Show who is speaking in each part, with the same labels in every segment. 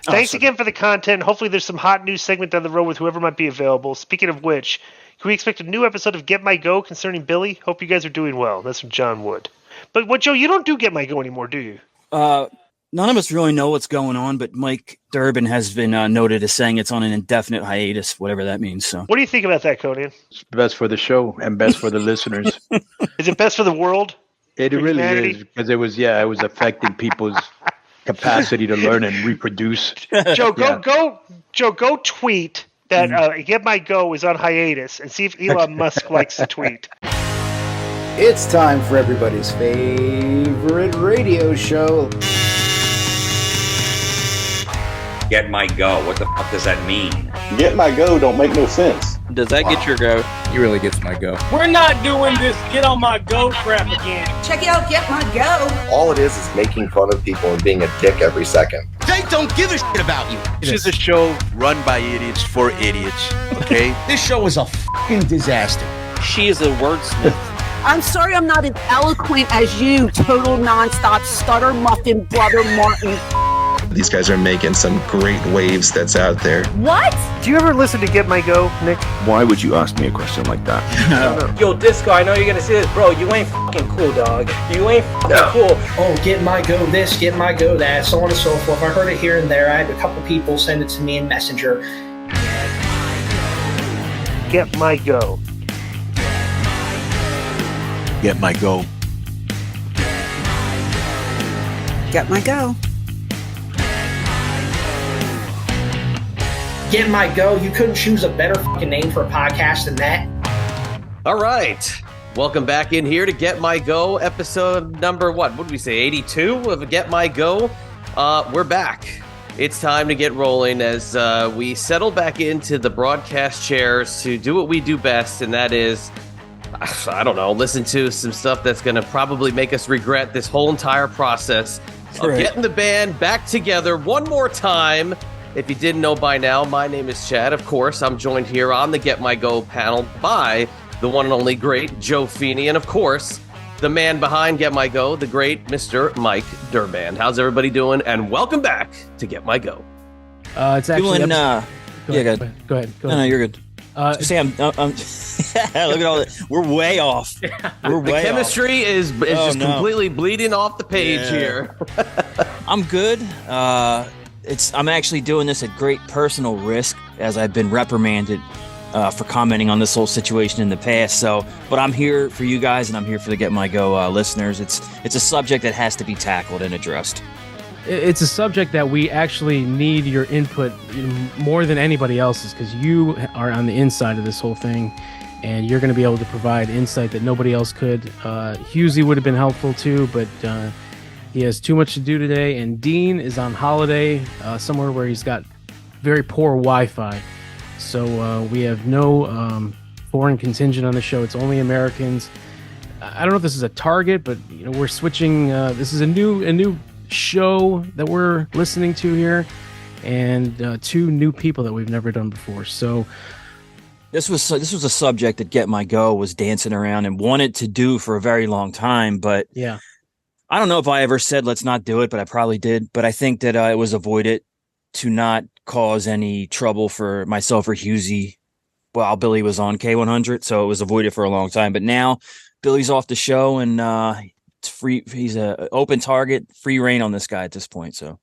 Speaker 1: Thanks again for the content. Hopefully there's some hot news segment down the road with whoever might be available. Speaking of which, can we expect a new episode of Get My Go concerning Billi? Hope you guys are doing well. That's from John Wood. But Joe, you don't do Get My Go anymore, do you?
Speaker 2: None of us really know what's going on, but Mike Durband has been noted as saying it's on an indefinite hiatus, whatever that means. So,
Speaker 1: what do you think about that, Conan?
Speaker 3: It's best for the show and best for the listeners.
Speaker 1: Is it best for the world?
Speaker 3: It really is, because it was affecting people's capacity to learn and reproduce.
Speaker 1: Joe, go tweet that Get My Go is on hiatus and see if Elon Musk likes the tweet.
Speaker 4: It's time for everybody's favorite radio show.
Speaker 5: Get My Go. What the fuck does that mean?
Speaker 6: Get My Go don't make no sense.
Speaker 7: Does that get your go?
Speaker 8: He really gets my go.
Speaker 9: We're not doing this Get On My Go crap again.
Speaker 10: Check out Get My Go.
Speaker 6: All it is making fun of people and being a dick every second.
Speaker 11: They don't give a shit about you.
Speaker 12: This is a show run by idiots for idiots, okay?
Speaker 11: This show is a fucking disaster.
Speaker 7: She is a wordsmith.
Speaker 10: I'm sorry I'm not as eloquent as you, total nonstop stutter muffin brother Martin.
Speaker 13: These guys are making some great waves that's out there.
Speaker 10: What?
Speaker 1: Do you ever listen to Get My Go, Nick?
Speaker 13: Why would you ask me a question like that?
Speaker 9: Yo, Disco, I know you're gonna see this. Bro, you ain't fucking cool, dog. You ain't fucking cool.
Speaker 14: Oh, Get My Go this, Get My Go that, so on and so forth. I heard it here and there. I had a couple people send it to me in Messenger.
Speaker 1: Get My Go.
Speaker 12: Get My Go.
Speaker 10: Get My Go.
Speaker 14: Get My Go. You couldn't choose a better fucking name for a podcast than that.
Speaker 7: All right. Welcome back in here to Get My Go, episode number, what did we say, 82 of Get My Go? We're back. It's time to get rolling as we settle back into the broadcast chairs to do what we do best, and that is, I don't know, listen to some stuff that's going to probably make us regret this whole entire process of getting the band back together one more time. If you didn't know by now, my name is Chad. Of course, I'm joined here on the Get My Go panel by the one and only great Joe Feeney, and of course, the man behind Get My Go, the great Mr. Mike Durband. How's everybody doing? And welcome back to Get My Go.
Speaker 9: It's actually...
Speaker 2: Go ahead. No, you're good. Sam, look at all that. We're way off. We're way
Speaker 7: the chemistry
Speaker 2: off.
Speaker 7: is just completely bleeding off the page here.
Speaker 2: I'm good. I'm actually doing this at great personal risk, as I've been reprimanded for commenting on this whole situation in the past. But I'm here for you guys, and I'm here for the Get My Go listeners. It's a subject that has to be tackled and addressed.
Speaker 9: It's a subject that we actually need your input more than anybody else's, because you are on the inside of this whole thing, and you're going to be able to provide insight that nobody else could. Husey would have been helpful too, but he has too much to do today, and Dean is on holiday somewhere where he's got very poor Wi-Fi. So we have no foreign contingent on the show. It's only Americans. I don't know if this is a target, but we're switching. This is a new show that we're listening to here, and two new people that we've never done before. So
Speaker 2: this was a subject that Get My Go was dancing around and wanted to do for a very long time, but
Speaker 9: yeah.
Speaker 2: I don't know if I ever said let's not do it, but I probably did. But I think that it was avoided to not cause any trouble for myself or Husey while Billi was on K100, so it was avoided for a long time. But now Billi's off the show, and it's free. He's an open target, free reign on this guy at this point. So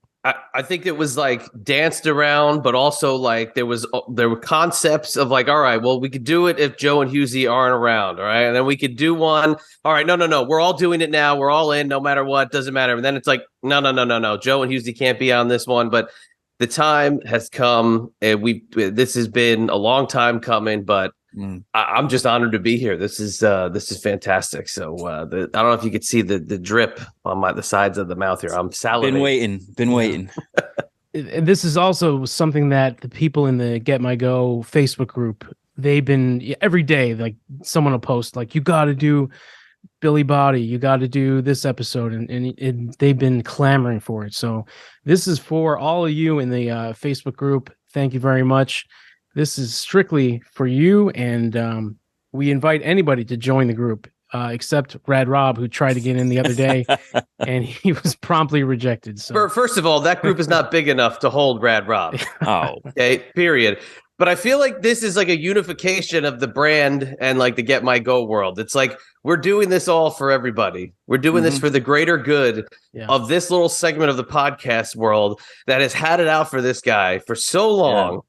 Speaker 7: I think it was like danced around, but also like there were concepts of like, all right, well, we could do it if Joe and Husey aren't around, all right, and then we could do one. All right, no, we're all doing it now. We're all in, no matter what, doesn't matter. And then it's like, no, Joe and Husey can't be on this one, but the time has come. This has been a long time coming, but I'm just honored to be here. This is fantastic. So I don't know if you could see the drip on the sides of the mouth here. I'm salivating.
Speaker 2: Been waiting.
Speaker 9: And this is also something that the people in the Get My Go Facebook group, they've been every day, like someone will post like, you got to do Billi Bhatti, you got to do this episode, and they've been clamoring for it. So this is for all of you in the Facebook group. Thank you very much. This is strictly for you, and we invite anybody to join the group. except Rad Rob, who tried to get in the other day, and he was promptly rejected. So
Speaker 7: First of all, that group is not big enough to hold Rad Rob.
Speaker 2: Oh,
Speaker 7: okay, period. But I feel like this is like a unification of the brand and like the Get My Go world. It's like we're doing this all for everybody. We're doing this for the greater good of this little segment of the podcast world that has had it out for this guy for so long.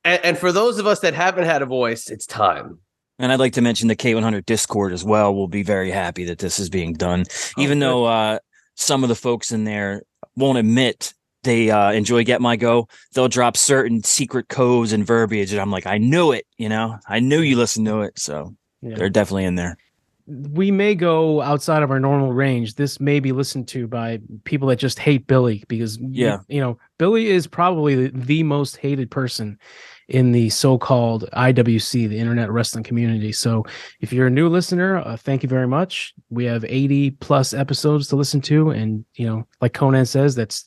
Speaker 7: Yeah. And for those of us that haven't had a voice, it's time.
Speaker 2: And I'd like to mention the K100 Discord as well. We'll be very happy that this is being done, even though some of the folks in there won't admit they enjoy Get My Go. They'll drop certain secret codes and verbiage, and I'm like, I knew it. I knew you listened to it, so they're definitely in there.
Speaker 9: We may go outside of our normal range. This may be listened to by people that just hate Billy because Billy is probably the most hated person in the so-called IWC, the Internet Wrestling Community. So if you're a new listener, thank you very much. We have 80 plus episodes to listen to, and like Conan says, that's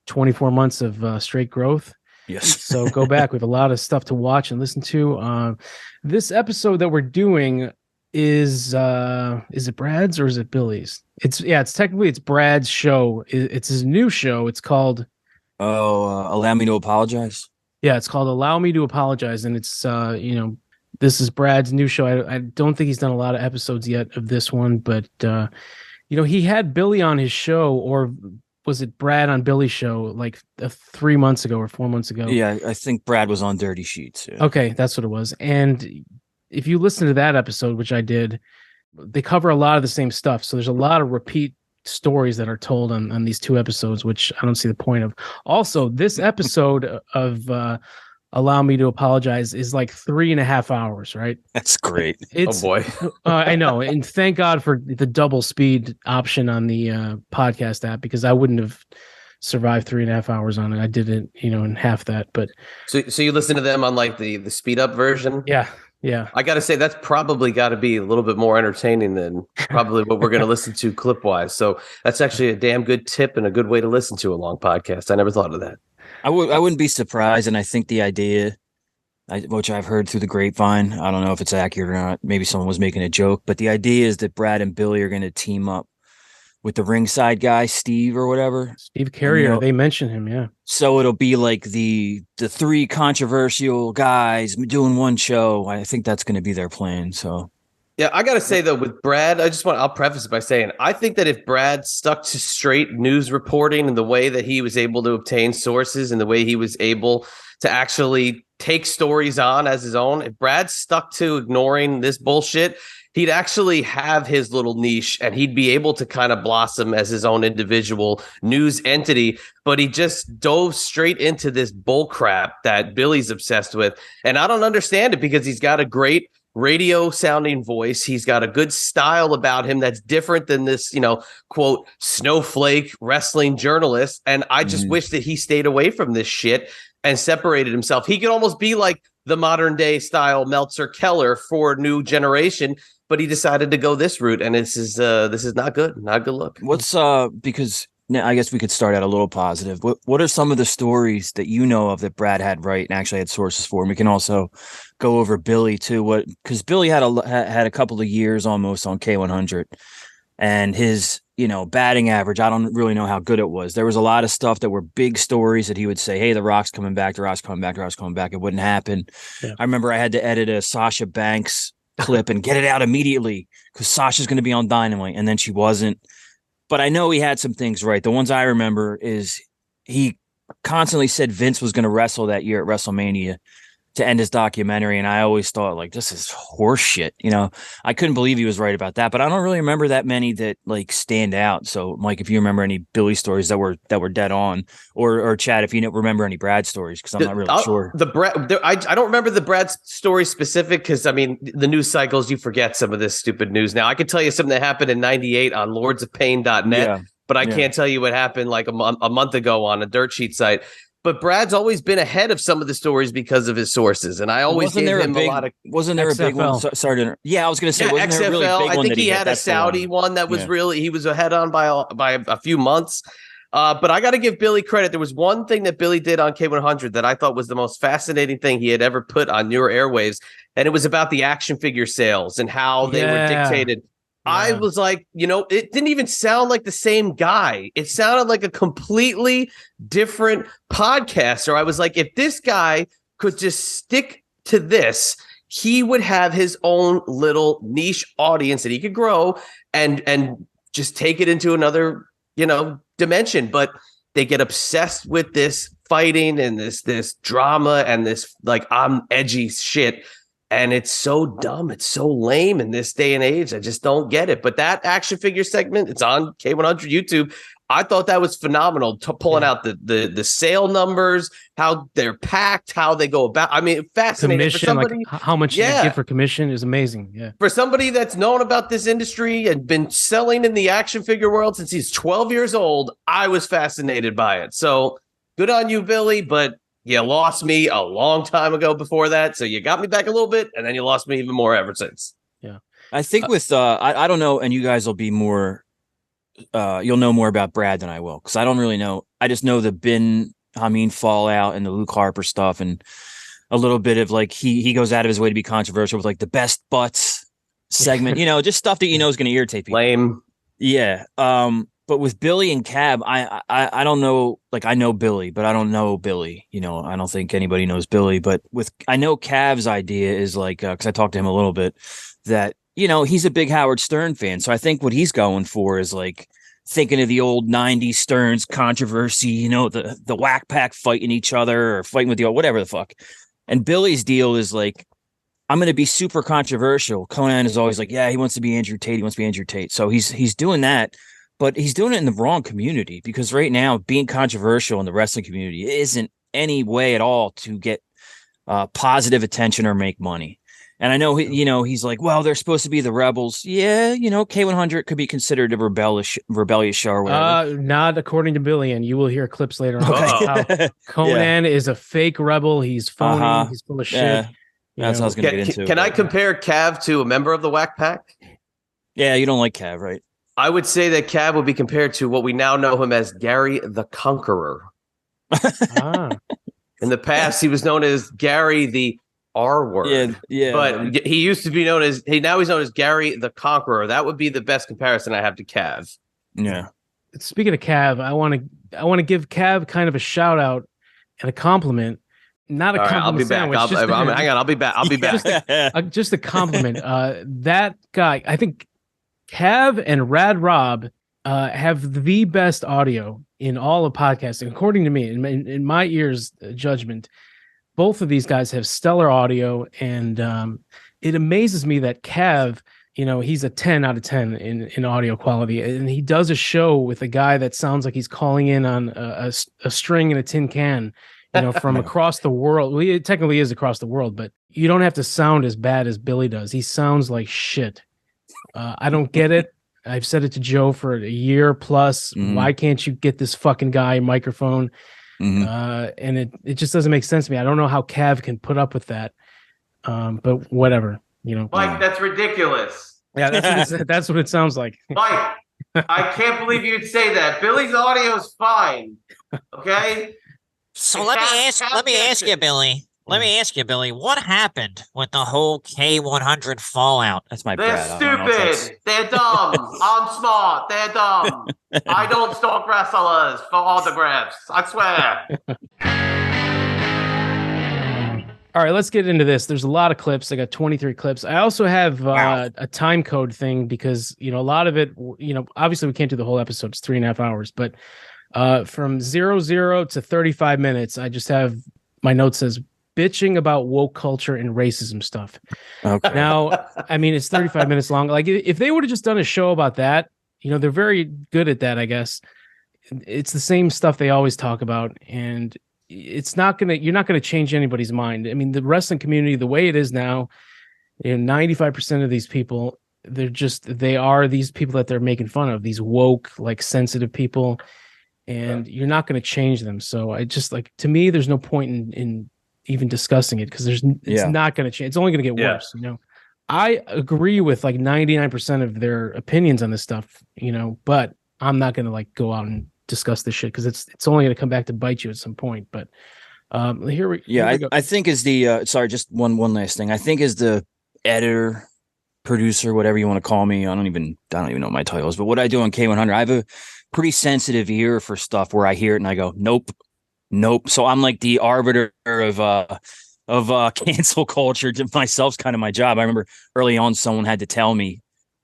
Speaker 9: 24 months of straight growth.
Speaker 2: Yes.
Speaker 9: So go back. We have a lot of stuff to watch and listen to. This episode that we're doing is it Brad's or is it Billy's? It's technically Brad's show. It's his new show. It's called
Speaker 2: Allow Me to Apologize.
Speaker 9: Yeah, it's called Allow Me to Apologize, and it's this is Brad's new show. I don't think he's done a lot of episodes yet of this one, but he had Billy on his show, or was it Brad on Billy's show like 3 months ago or 4 months ago?
Speaker 2: Yeah, I think Brad was on Dirty Sheets. Yeah.
Speaker 9: Okay, that's what it was. And if you listen to that episode, which I did, they cover a lot of the same stuff. So there's a lot of repeat stories that are told on these two episodes, which I don't see the point of. Also, this episode of Allow Me to Apologize is like 3.5 hours, right?
Speaker 2: That's great.
Speaker 7: Oh boy.
Speaker 9: I know. And thank God for the double speed option on the podcast app, because I wouldn't have survived 3.5 hours on it. I did it, in half that. But
Speaker 7: so you listen to them on like the speed up version?
Speaker 9: Yeah. Yeah.
Speaker 7: I got to say, that's probably got to be a little bit more entertaining than probably what we're going to listen to clip wise. So that's actually a damn good tip and a good way to listen to a long podcast. I never thought of that.
Speaker 2: I wouldn't be surprised. And I think the idea, which I've heard through the grapevine, I don't know if it's accurate or not. Maybe someone was making a joke, but the idea is that Brad and Billy are going to team up with the ringside guy, Steve or whatever.
Speaker 9: Steve Carrier, they mention him, yeah.
Speaker 2: So it'll be like the three controversial guys doing one show. I think that's going to be their plan. So,
Speaker 7: yeah, I got to say though, with Brad, I'll preface it by saying, I think that if Brad stuck to straight news reporting and the way that he was able to obtain sources and the way he was able to actually take stories on as his own, if Brad stuck to ignoring this bullshit, he'd actually have his little niche and he'd be able to kind of blossom as his own individual news entity. But he just dove straight into this bull crap that Billy's obsessed with. And I don't understand it, because he's got a great radio sounding voice. He's got a good style about him that's different than this, quote, snowflake wrestling journalist. And I just wish that he stayed away from this shit and separated himself. He could almost be like the modern day style Meltzer Keller for new generation, but he decided to go this route, and this is not good look.
Speaker 2: What's because now I guess we could start out a little positive. What are some of the stories that you know of that Brad had right and actually had sources for? And we can also go over Billy too. Because Billy had a couple of years almost on K100, and his batting average, I don't really know how good it was. There was a lot of stuff that were big stories that he would say, hey, The Rock's coming back, The Rock's coming back, The Rock's coming back. It wouldn't happen. Yeah. I remember I had to edit a Sasha Banks clip and get it out immediately because Sasha's going to be on Dynamite, and then she wasn't. But I know he had some things right. The ones I remember is he constantly said Vince was going to wrestle that year at WrestleMania to end his documentary, and I always thought, like, this is horse shit. I couldn't believe he was right about that, but I don't really remember that many that like stand out. So, Mike, if you remember any Billy stories that were dead on, or Chad, if you remember any Brad stories, because I'm not really sure.
Speaker 7: I don't remember the Brad story specific, because I mean the news cycles, you forget some of this stupid news. Now I can tell you something that happened in '98 on lordsofpain.net, yeah. But I can't tell you what happened like a month ago on a dirt sheet site. But Brad's always been ahead of some of the stories because of his sources, and I always gave him a lot of.
Speaker 2: Wasn't there
Speaker 9: XFL.
Speaker 2: A big one? Sorry to. Yeah, I was going to say.
Speaker 7: Yeah,
Speaker 2: wasn't
Speaker 7: XFL.
Speaker 2: There a really big
Speaker 7: I
Speaker 2: one
Speaker 7: think he had a Saudi one that was really he was ahead on by a few months. But I got to give Billy credit. There was one thing that Billy did on K100 that I thought was the most fascinating thing he had ever put on newer airwaves, and it was about the action figure sales and how they were dictated I was like, it didn't even sound like the same guy. It sounded like a completely different podcaster. I was like, if this guy could just stick to this, he would have his own little niche audience that he could grow and just take it into another, dimension. But they get obsessed with this fighting and this drama and this like I'm edgy shit. And it's so dumb. It's so lame in this day and age. I just don't get it. But that action figure segment, it's on K100 YouTube. I thought that was phenomenal. Pulling out the sale numbers, how they're packed, how they go about. I mean, fascinating.
Speaker 9: Commission, for somebody, like how much you get for commission is amazing. Yeah.
Speaker 7: For somebody that's known about this industry and been selling in the action figure world since he's 12 years old, I was fascinated by it. So good on you, Billy. But you lost me a long time ago before that. So you got me back a little bit, and then you lost me even more ever since.
Speaker 9: Yeah.
Speaker 2: I think with, I don't know, and you guys will be more, you'll know more about Brad than I will, because I don't really know. I just know the Bin Hameen fallout and the Luke Harper stuff, and a little bit of like, he goes out of his way to be controversial with like the best butts segment, just stuff that is going to irritate people.
Speaker 7: Lame.
Speaker 2: Yeah. But with Billy and Cab, I don't know, like I know Billy, but I don't know Billy. I don't think anybody knows Billy. But I know Cav's idea is like, because I talked to him a little bit, that, he's a big Howard Stern fan. So I think what he's going for is like thinking of the old 90s Stearns controversy, the whack pack fighting each other or fighting with the whatever the fuck. And Billy's deal is like, I'm going to be super controversial. Conan is always like, yeah, he wants to be Andrew Tate. He wants to be Andrew Tate. So he's doing that. But he's doing it in the wrong community, because right now being controversial in the wrestling community isn't any way at all to get positive attention or make money. And I know, he's like, well, they're supposed to be the rebels. Yeah, K100 could be considered a rebellious show or whatever.
Speaker 9: Not according to Billy, and you will hear clips later on. Okay. How Conan is a fake rebel. He's phony. He's full of shit.
Speaker 2: Yeah. That's what I was going to get into.
Speaker 7: Can I compare Cav to a member of the Whack Pack?
Speaker 2: Yeah, you don't like Cav, right?
Speaker 7: I would say that Cab would be compared to what we now know him as, Gary the Conqueror. In the past, he was known as Gary the R Word.
Speaker 2: Yeah.
Speaker 7: But he used to be known as, now he's known as Gary the Conqueror. That would be the best comparison I have to Cav.
Speaker 2: Yeah.
Speaker 9: Speaking of Cav, I want to give Cav kind of a shout out and a compliment. Not a compliment.
Speaker 7: I'll be back. Hang on. I'll be back.
Speaker 9: Just a compliment. That guy, I think Cav and Rad Rob have the best audio in all of podcasting, according to me, in my ears judgment. Both of these guys have stellar audio, and it amazes me that Cav, he's a 10 out of 10 in audio quality, and he does a show with a guy that sounds like he's calling in on a string in a tin can, from across the world. Well, it technically is across the world, but you don't have to sound as bad as Billy does. He sounds like shit. I don't get it. I've said it to Joe for a year plus. Mm-hmm. Why can't you get this fucking guy a microphone? Mm-hmm. And it just doesn't make sense to me. I don't know how Cav can put up with that. But whatever,
Speaker 7: Mike, that's ridiculous.
Speaker 9: Yeah, that's what it sounds like.
Speaker 7: Mike, I can't believe you'd say that. Billy's audio is fine. Okay.
Speaker 8: So let me ask you, Billy. Let me ask you, Billy, what happened with the whole K100 fallout?
Speaker 2: That's my
Speaker 7: They're
Speaker 2: Brad.
Speaker 7: stupid. They're dumb. I'm smart. They're dumb. I don't stalk wrestlers for autographs. I swear.
Speaker 9: All right, let's get into this. There's a lot of clips. I got 23 clips. I also have a time code thing because, a lot of it, obviously we can't do the whole episode. It's 3.5 hours. But from 00 to 35 minutes, I just have my note says, bitching about woke culture and racism stuff. Okay. Now, I mean, it's 35 minutes long. Like, if they would have just done a show about that, they're very good at that, I guess. It's the same stuff they always talk about, and you're not gonna change anybody's mind. I mean, the wrestling community, the way it is now, 95% of these people, they are these people that they're making fun of, these woke, like sensitive people, and you're not going to change them. So I just to me, there's no point in even discussing it because it's not going to change. It's only going to get worse. I agree with 99% of their opinions on this stuff, but I'm not going to go out and discuss this shit because it's only going to come back to bite you at some point. But here we go.
Speaker 2: I think is the sorry, just one last thing. I think is the editor producer, whatever you want to call me. I don't even know what my title is, but what I do on K100, I have a pretty sensitive ear for stuff where I hear it and I go, nope. So I'm like the arbiter of cancel culture. Myself's kind of my job. I remember early on, someone had to tell me,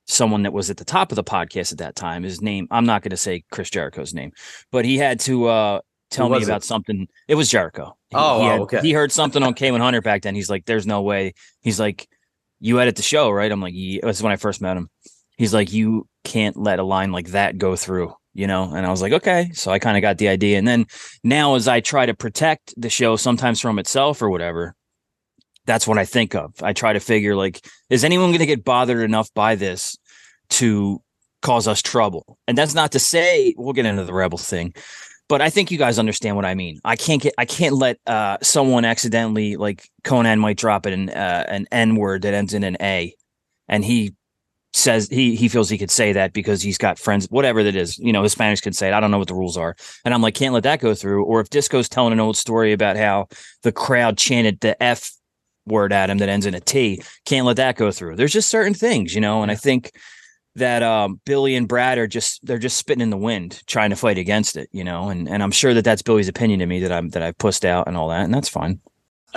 Speaker 2: someone that was at the top of the podcast at that time, his name, I'm not going to say Chris Jericho's name, but he had to tell me about something. It was Jericho.
Speaker 7: Okay.
Speaker 2: He heard something on K100 back then. He's like, there's no way. He's like, you edit the show, right? I'm like, yeah. That's when I first met him. He's like, you can't let a line like that go through, And I was like, okay. So I kind of got the idea. And then now as I try to protect the show, sometimes from itself or whatever, that's what I think of. I try to figure, like, is anyone going to get bothered enough by this to cause us trouble? And that's not to say, we'll get into the Rebel thing, but I think you guys understand what I mean. I can't let someone accidentally, like Conan might drop an N word that ends in an A, and he says he feels he could say that because he's got friends, whatever that is. Hispanics can say it. I don't know what the rules are, and I'm like, can't let that go through. Or if Disco's telling an old story about how the crowd chanted the F word at him that ends in a T, can't let that go through. There's just certain things, and I think that Billy and Brad they're just spitting in the wind, trying to fight against it, and I'm sure that that's Billy's opinion to me that I've pushed out and all that, and that's fine.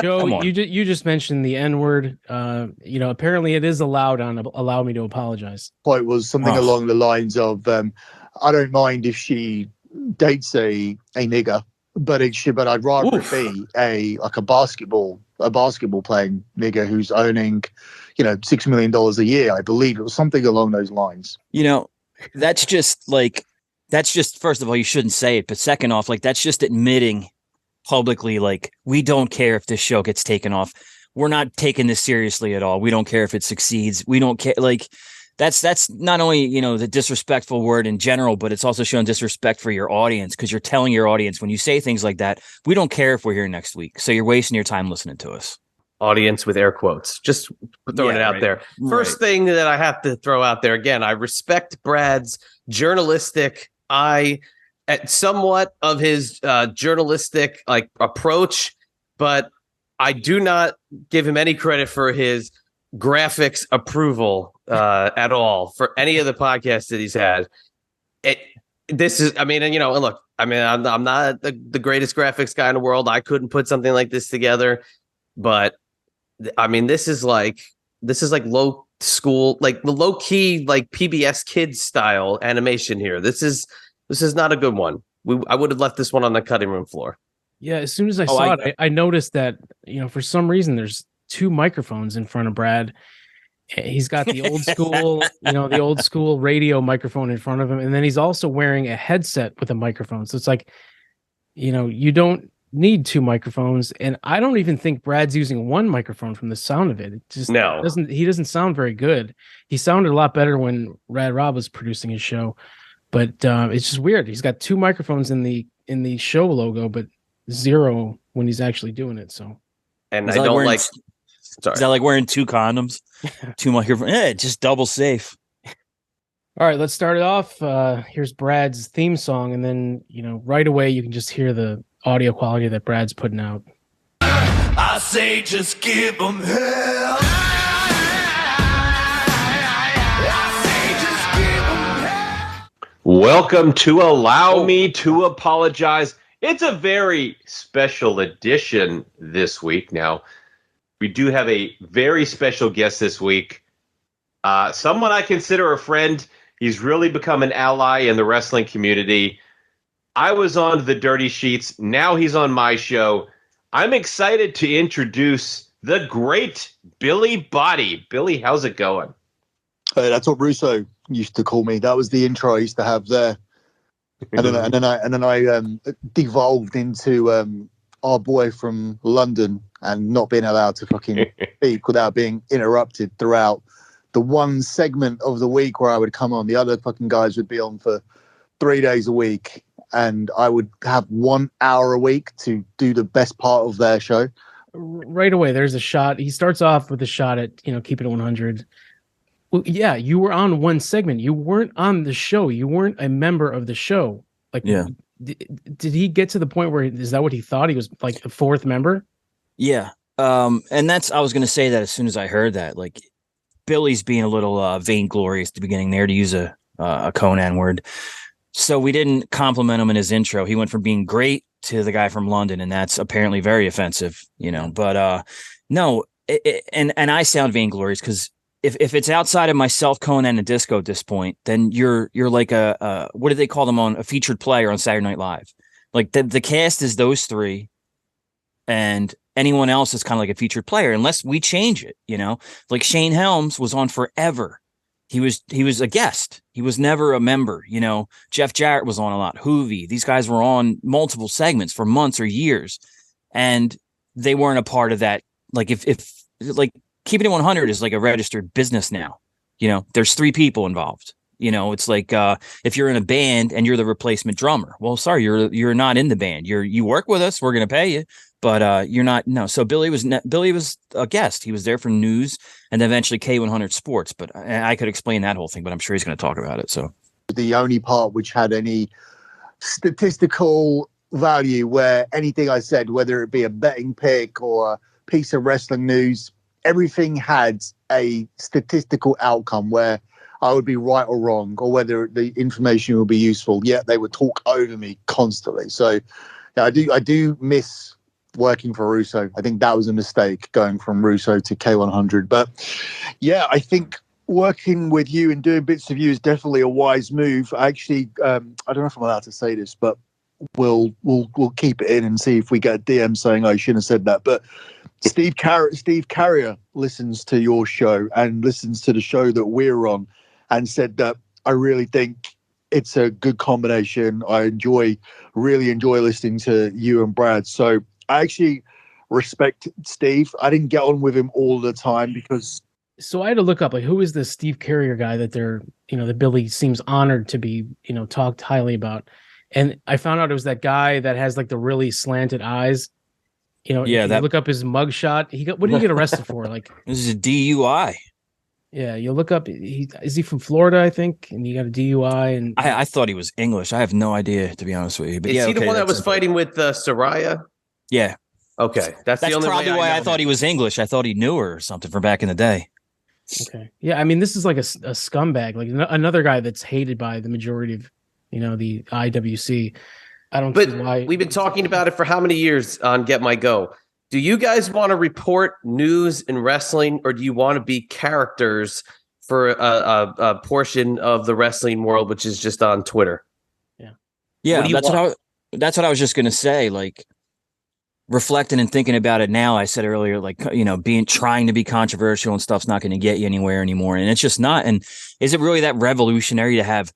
Speaker 9: Joe, you just mentioned the N word. Apparently it is allowed on Allow Me to Apologize.
Speaker 15: Quote was something along the lines of, I don't mind if she dates a nigger, but I'd rather it be a basketball playing nigger who's earning, $6 million a year. I believe it was something along those lines.
Speaker 2: That's just first of all, you shouldn't say it, but second off, like, that's just admitting publicly, like, we don't care if this show gets taken off. We're not taking this seriously at all. We don't care if it succeeds. We don't care. Like, that's not only, the disrespectful word in general, but it's also showing disrespect for your audience, because you're telling your audience, when you say things like that, we don't care if we're here next week. So you're wasting your time listening to us.
Speaker 7: Audience with air quotes, just throwing it out there. First thing that I have to throw out there, again, I respect Brad's journalistic eye, at somewhat of his journalistic approach, but I do not give him any credit for his graphics approval at all for any of the podcasts that he's had. Look, I'm not the greatest graphics guy in the world. I couldn't put something like this together, but this is like low school, like the low key, like PBS kids style animation here. This is not a good one. I would have left this one on the cutting room floor.
Speaker 9: Yeah, as soon as I saw it, I noticed that, for some reason there's two microphones in front of Brad. He's got the old school, the old school radio microphone in front of him, and then he's also wearing a headset with a microphone. So it's like, you don't need two microphones, and I don't even think Brad's using one microphone from the sound of it. It just doesn't sound very good. He sounded a lot better when Rad Rob was producing his show. But it's just weird. He's got two microphones in the show logo, but zero when he's actually doing it. So,
Speaker 7: and I don't like. Sorry,
Speaker 2: is that like wearing two condoms, two microphones? Yeah, just double safe.
Speaker 9: All right, let's start it off. Here's Brad's theme song, and then right away you can just hear the audio quality that Brad's putting out.
Speaker 16: I say, just give them hell.
Speaker 17: Welcome to Allow Me to Apologize. It's a very special edition this week. Now, we do have a very special guest this week. Someone I consider a friend. He's really become an ally in the wrestling community. I was on the Dirty Sheets. Now he's on my show. I'm excited to introduce the great Billi Bhatti. Billy, how's it going?
Speaker 15: That's what Russo used to call me. That was the intro I used to have there. And then I devolved into our boy from London and not being allowed to fucking speak without being interrupted throughout the one segment of the week where I would come on. The other fucking guys would be on for 3 days a week, and I would have 1 hour a week to do the best part of their show.
Speaker 9: Right away, there's a shot. He starts off with a shot at Keepin It 100. Well, yeah, you were on one segment. You weren't on the show. You weren't a member of the show. Like,
Speaker 2: yeah.
Speaker 9: Did he get to the point where is that what he thought? He was like a fourth member?
Speaker 2: Yeah. And I was going to say that as soon as I heard that, like, Billy's being a little vainglorious at the beginning there, to use a Conan word. So we didn't compliment him in his intro. He went from being great to the guy from London, and that's apparently very offensive, But no, and I sound vainglorious because if it's outside of myself, Conan and Disco at this point, then you're like a what do they call them on a featured player on Saturday Night Live? Like the cast is those three, and anyone else is kind of like a featured player unless we change it. Like Shane Helms was on forever. He was a guest. He was never a member. Jeff Jarrett was on a lot. Hoovy. These guys were on multiple segments for months or years, and they weren't a part of that. Like if like Keeping It 100 is like a registered business now. There's 3 people involved. It's like if you're in a band and you're the replacement drummer. Well, sorry, you're not in the band. You work with us. We're gonna pay you, but you're not. No. So Billy was a guest. He was there for news and eventually K100 Sports. But I could explain that whole thing. But I'm sure he's going to talk about it. So
Speaker 15: the only part which had any statistical value, where anything I said, whether it be a betting pick or a piece of wrestling news, everything had a statistical outcome where I would be right or wrong, or whether the information would be useful. Yet they would talk over me constantly. So yeah, I do miss working for Russo. I think that was a mistake, going from Russo to K100. But yeah, I think working with you and doing bits of you is definitely a wise move. Actually, I don't know if I'm allowed to say this, but we'll keep it in and see if we get a DM saying I shouldn't have said that. But Steve Carrier listens to your show and listens to the show that we're on, and said that I really think it's a good combination. I really enjoy listening to you and Brad. So I actually respect Steve. I didn't get on with him all the time because.
Speaker 9: So I had to look up, like, who is this Steve Carrier guy that that Billy seems honored to be, talked highly about. And I found out it was that guy that has like the really slanted eyes. Look up his mugshot. What did he get arrested for? Like,
Speaker 2: this is a DUI.
Speaker 9: Yeah, you look up. Is he from Florida? I think, and he got a DUI. And
Speaker 2: I thought he was English. I have no idea, to be honest with you. But
Speaker 7: is he the one that was fighting with Soraya?
Speaker 2: Yeah.
Speaker 7: Okay, that's the only
Speaker 2: probably why I thought he was English. I thought he knew her or something from back in the day.
Speaker 9: Okay. Yeah, I mean, this is like a scumbag, like another guy that's hated by the majority of, the IWC. I don't see why.
Speaker 7: We've been talking about it for how many years on Get My Go? Do you guys want to report news in wrestling, or do you want to be characters for a portion of the wrestling world, which is just on Twitter?
Speaker 2: Yeah, that's what I was just going to say. Like, reflecting and thinking about it now, I said earlier, like, trying to be controversial and stuff's not going to get you anywhere anymore. And it's just not. And is it really that revolutionary to have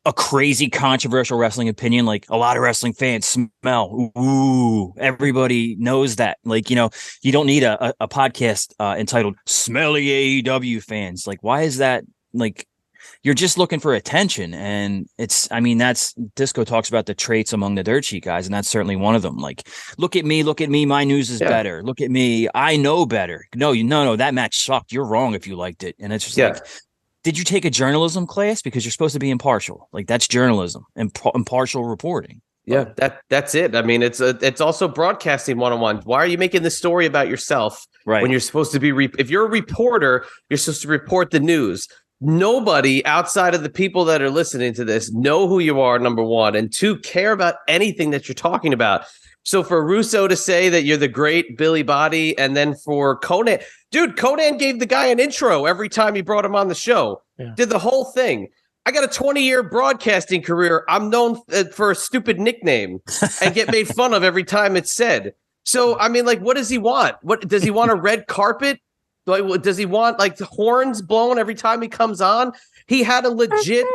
Speaker 2: a crazy controversial wrestling opinion? Like, a lot of wrestling fans smell. Ooh, everybody knows that. Like, you don't need a podcast entitled Smelly AEW Fans. Like, why is that? Like, you're just looking for attention. And that's Disco talks about the traits among the dirt sheet guys, and that's certainly one of them. Like, look at me, my news is better. Look at me, I know better. No, that match sucked. You're wrong if you liked it. And it's just like, did you take a journalism class? Because you're supposed to be impartial. Like, that's journalism and impartial reporting.
Speaker 7: Yeah, that's it. I mean, it's also broadcasting 101. Why are you making this story about yourself when you're supposed to be? If you're a reporter, you're supposed to report the news. Nobody outside of the people that are listening to this know who you are, number one, and two, care about anything that you're talking about. So for Russo to say that you're the great Billi Bhatti, and then for Conan, dude, Conan gave the guy an intro every time he brought him on the show. Yeah. Did the whole thing. I got a 20-year broadcasting career. I'm known for a stupid nickname and get made fun of every time it's said. So, I mean, like, what does he want? What does he want? A red carpet? Like, does he want like the horns blown every time he comes on? He had a legit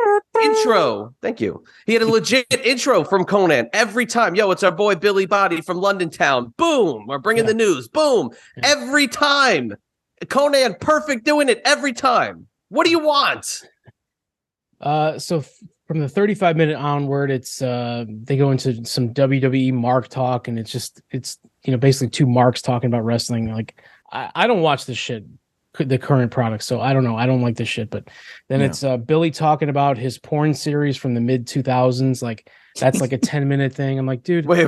Speaker 7: intro. Thank you. He had a legit intro from Conan every time. Yo, it's our boy Billi Bhatti from London Town. Boom. We're bringing the news. Boom. Every time. Conan, perfect, doing it every time. What do you want?
Speaker 9: So from the 35-minute onward, it's they go into some WWE mark talk, and it's basically two marks talking about wrestling. Like, I don't watch this shit, the current product, so I don't know. I don't like this shit. But then it's Billy talking about his porn series from the mid 2000s. Like, that's like a 10-minute thing. I'm like, dude,
Speaker 7: wait.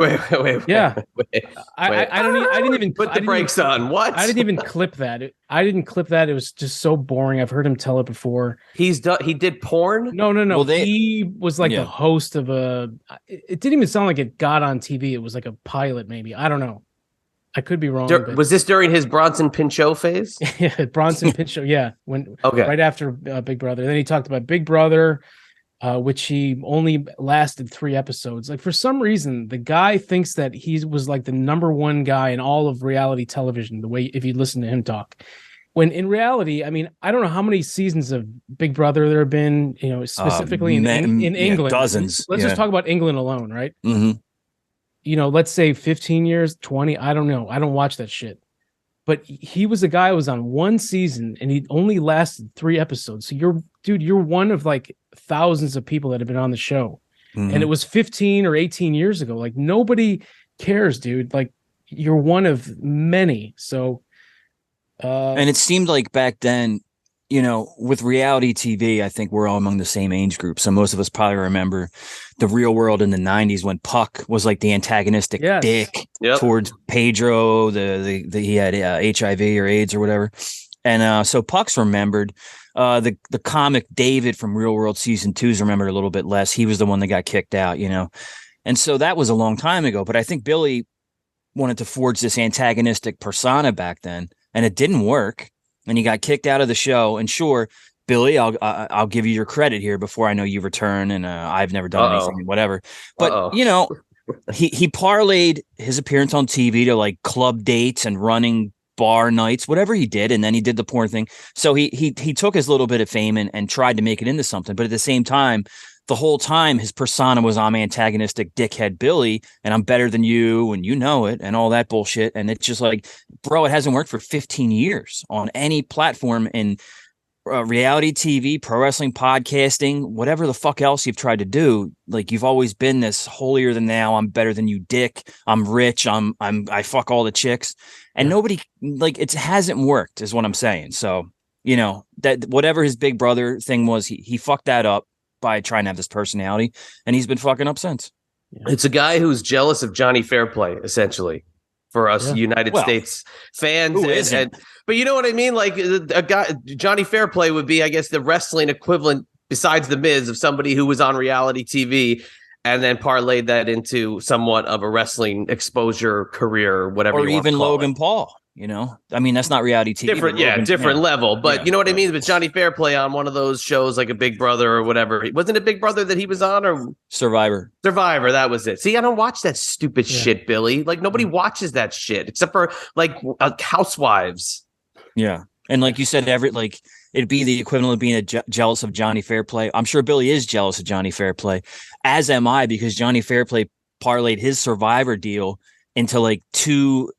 Speaker 9: Yeah,
Speaker 7: wait.
Speaker 9: I didn't even
Speaker 7: put the brakes on. What?
Speaker 9: I didn't even clip that. I didn't clip that. It was just so boring. I've heard him tell it before.
Speaker 7: He did porn.
Speaker 9: No.
Speaker 2: Well,
Speaker 9: he was like the host of a. It didn't even sound like it got on TV. It was like a pilot, maybe. I don't know. I could be wrong.
Speaker 7: Was this during his Bronson Pinchot phase?
Speaker 9: Yeah, Bronson Pinchot. Yeah, right after Big Brother. Then he talked about Big Brother, which he only lasted 3 episodes. Like, for some reason, the guy thinks that he was like the number one guy in all of reality television. The way, if you listen to him talk, when in reality, I mean, I don't know how many seasons of Big Brother there have been. You know, specifically in England,
Speaker 2: dozens.
Speaker 9: Let's just talk about England alone, right?
Speaker 2: Mm-hmm.
Speaker 9: You know, let's say 15 years, 20. I don't know. I don't watch that shit. But he was a guy who was on 1 season and he only lasted 3 episodes. So you're one of like thousands of people that have been on the show. Mm-hmm. And it was 15 or 18 years ago. Like, nobody cares, dude. Like, you're one of many. So
Speaker 2: and it seemed like back then, you know, with reality TV, I think we're all among the same age group. So most of us probably remember the Real World in the 90s when Puck was like the antagonistic dick towards Pedro. He had HIV or AIDS or whatever. And so Puck's remembered. The comic David from Real World season 2 is remembered a little bit less. He was the one that got kicked out, you know. And so that was a long time ago. But I think Billi wanted to forge this antagonistic persona back then, and it didn't work. And he got kicked out of the show. And sure, Billi, I'll give you your credit here before I know you return. And I've never done anything, whatever. But you know, he parlayed his appearance on TV to like club dates and running bar nights, whatever he did, and then he did the porn thing. So he took his little bit of fame and tried to make it into something. But at the same time, the whole time his persona was I'm antagonistic dickhead Billi, and I'm better than you, and you know it, and all that bullshit. And it's just like, bro, it hasn't worked for 15 years on any platform in reality TV, pro wrestling, podcasting, whatever the fuck else you've tried to do. Like, you've always been this holier than thou, I'm better than you dick, I'm rich, I fuck all the chicks, and nobody, like, it hasn't worked is what I'm saying. So, you know, that whatever his Big Brother thing was, he fucked that up by trying to have this personality, and he's been fucking up since.
Speaker 7: It's a guy who's jealous of Johnny Fairplay, essentially, for us United States fans. But you know what I mean? Like, a guy, Johnny Fairplay would be, I guess, the wrestling equivalent, besides the Miz, of somebody who was on reality TV and then parlayed that into somewhat of a wrestling exposure career, whatever.
Speaker 2: Or even Logan Paul. You know, I mean, that's not reality TV.
Speaker 7: Different level. But you know what I mean? But Johnny Fairplay on one of those shows like a Big Brother or whatever. Wasn't it Big Brother that he was on, or
Speaker 2: Survivor?
Speaker 7: That was it. See, I don't watch that stupid shit, Billi. Like, nobody watches that shit except for like Housewives.
Speaker 2: Yeah. And like you said, it'd be the equivalent of being jealous of Johnny Fairplay. I'm sure Billi is jealous of Johnny Fairplay, as am I, because Johnny Fairplay parlayed his Survivor deal into like 2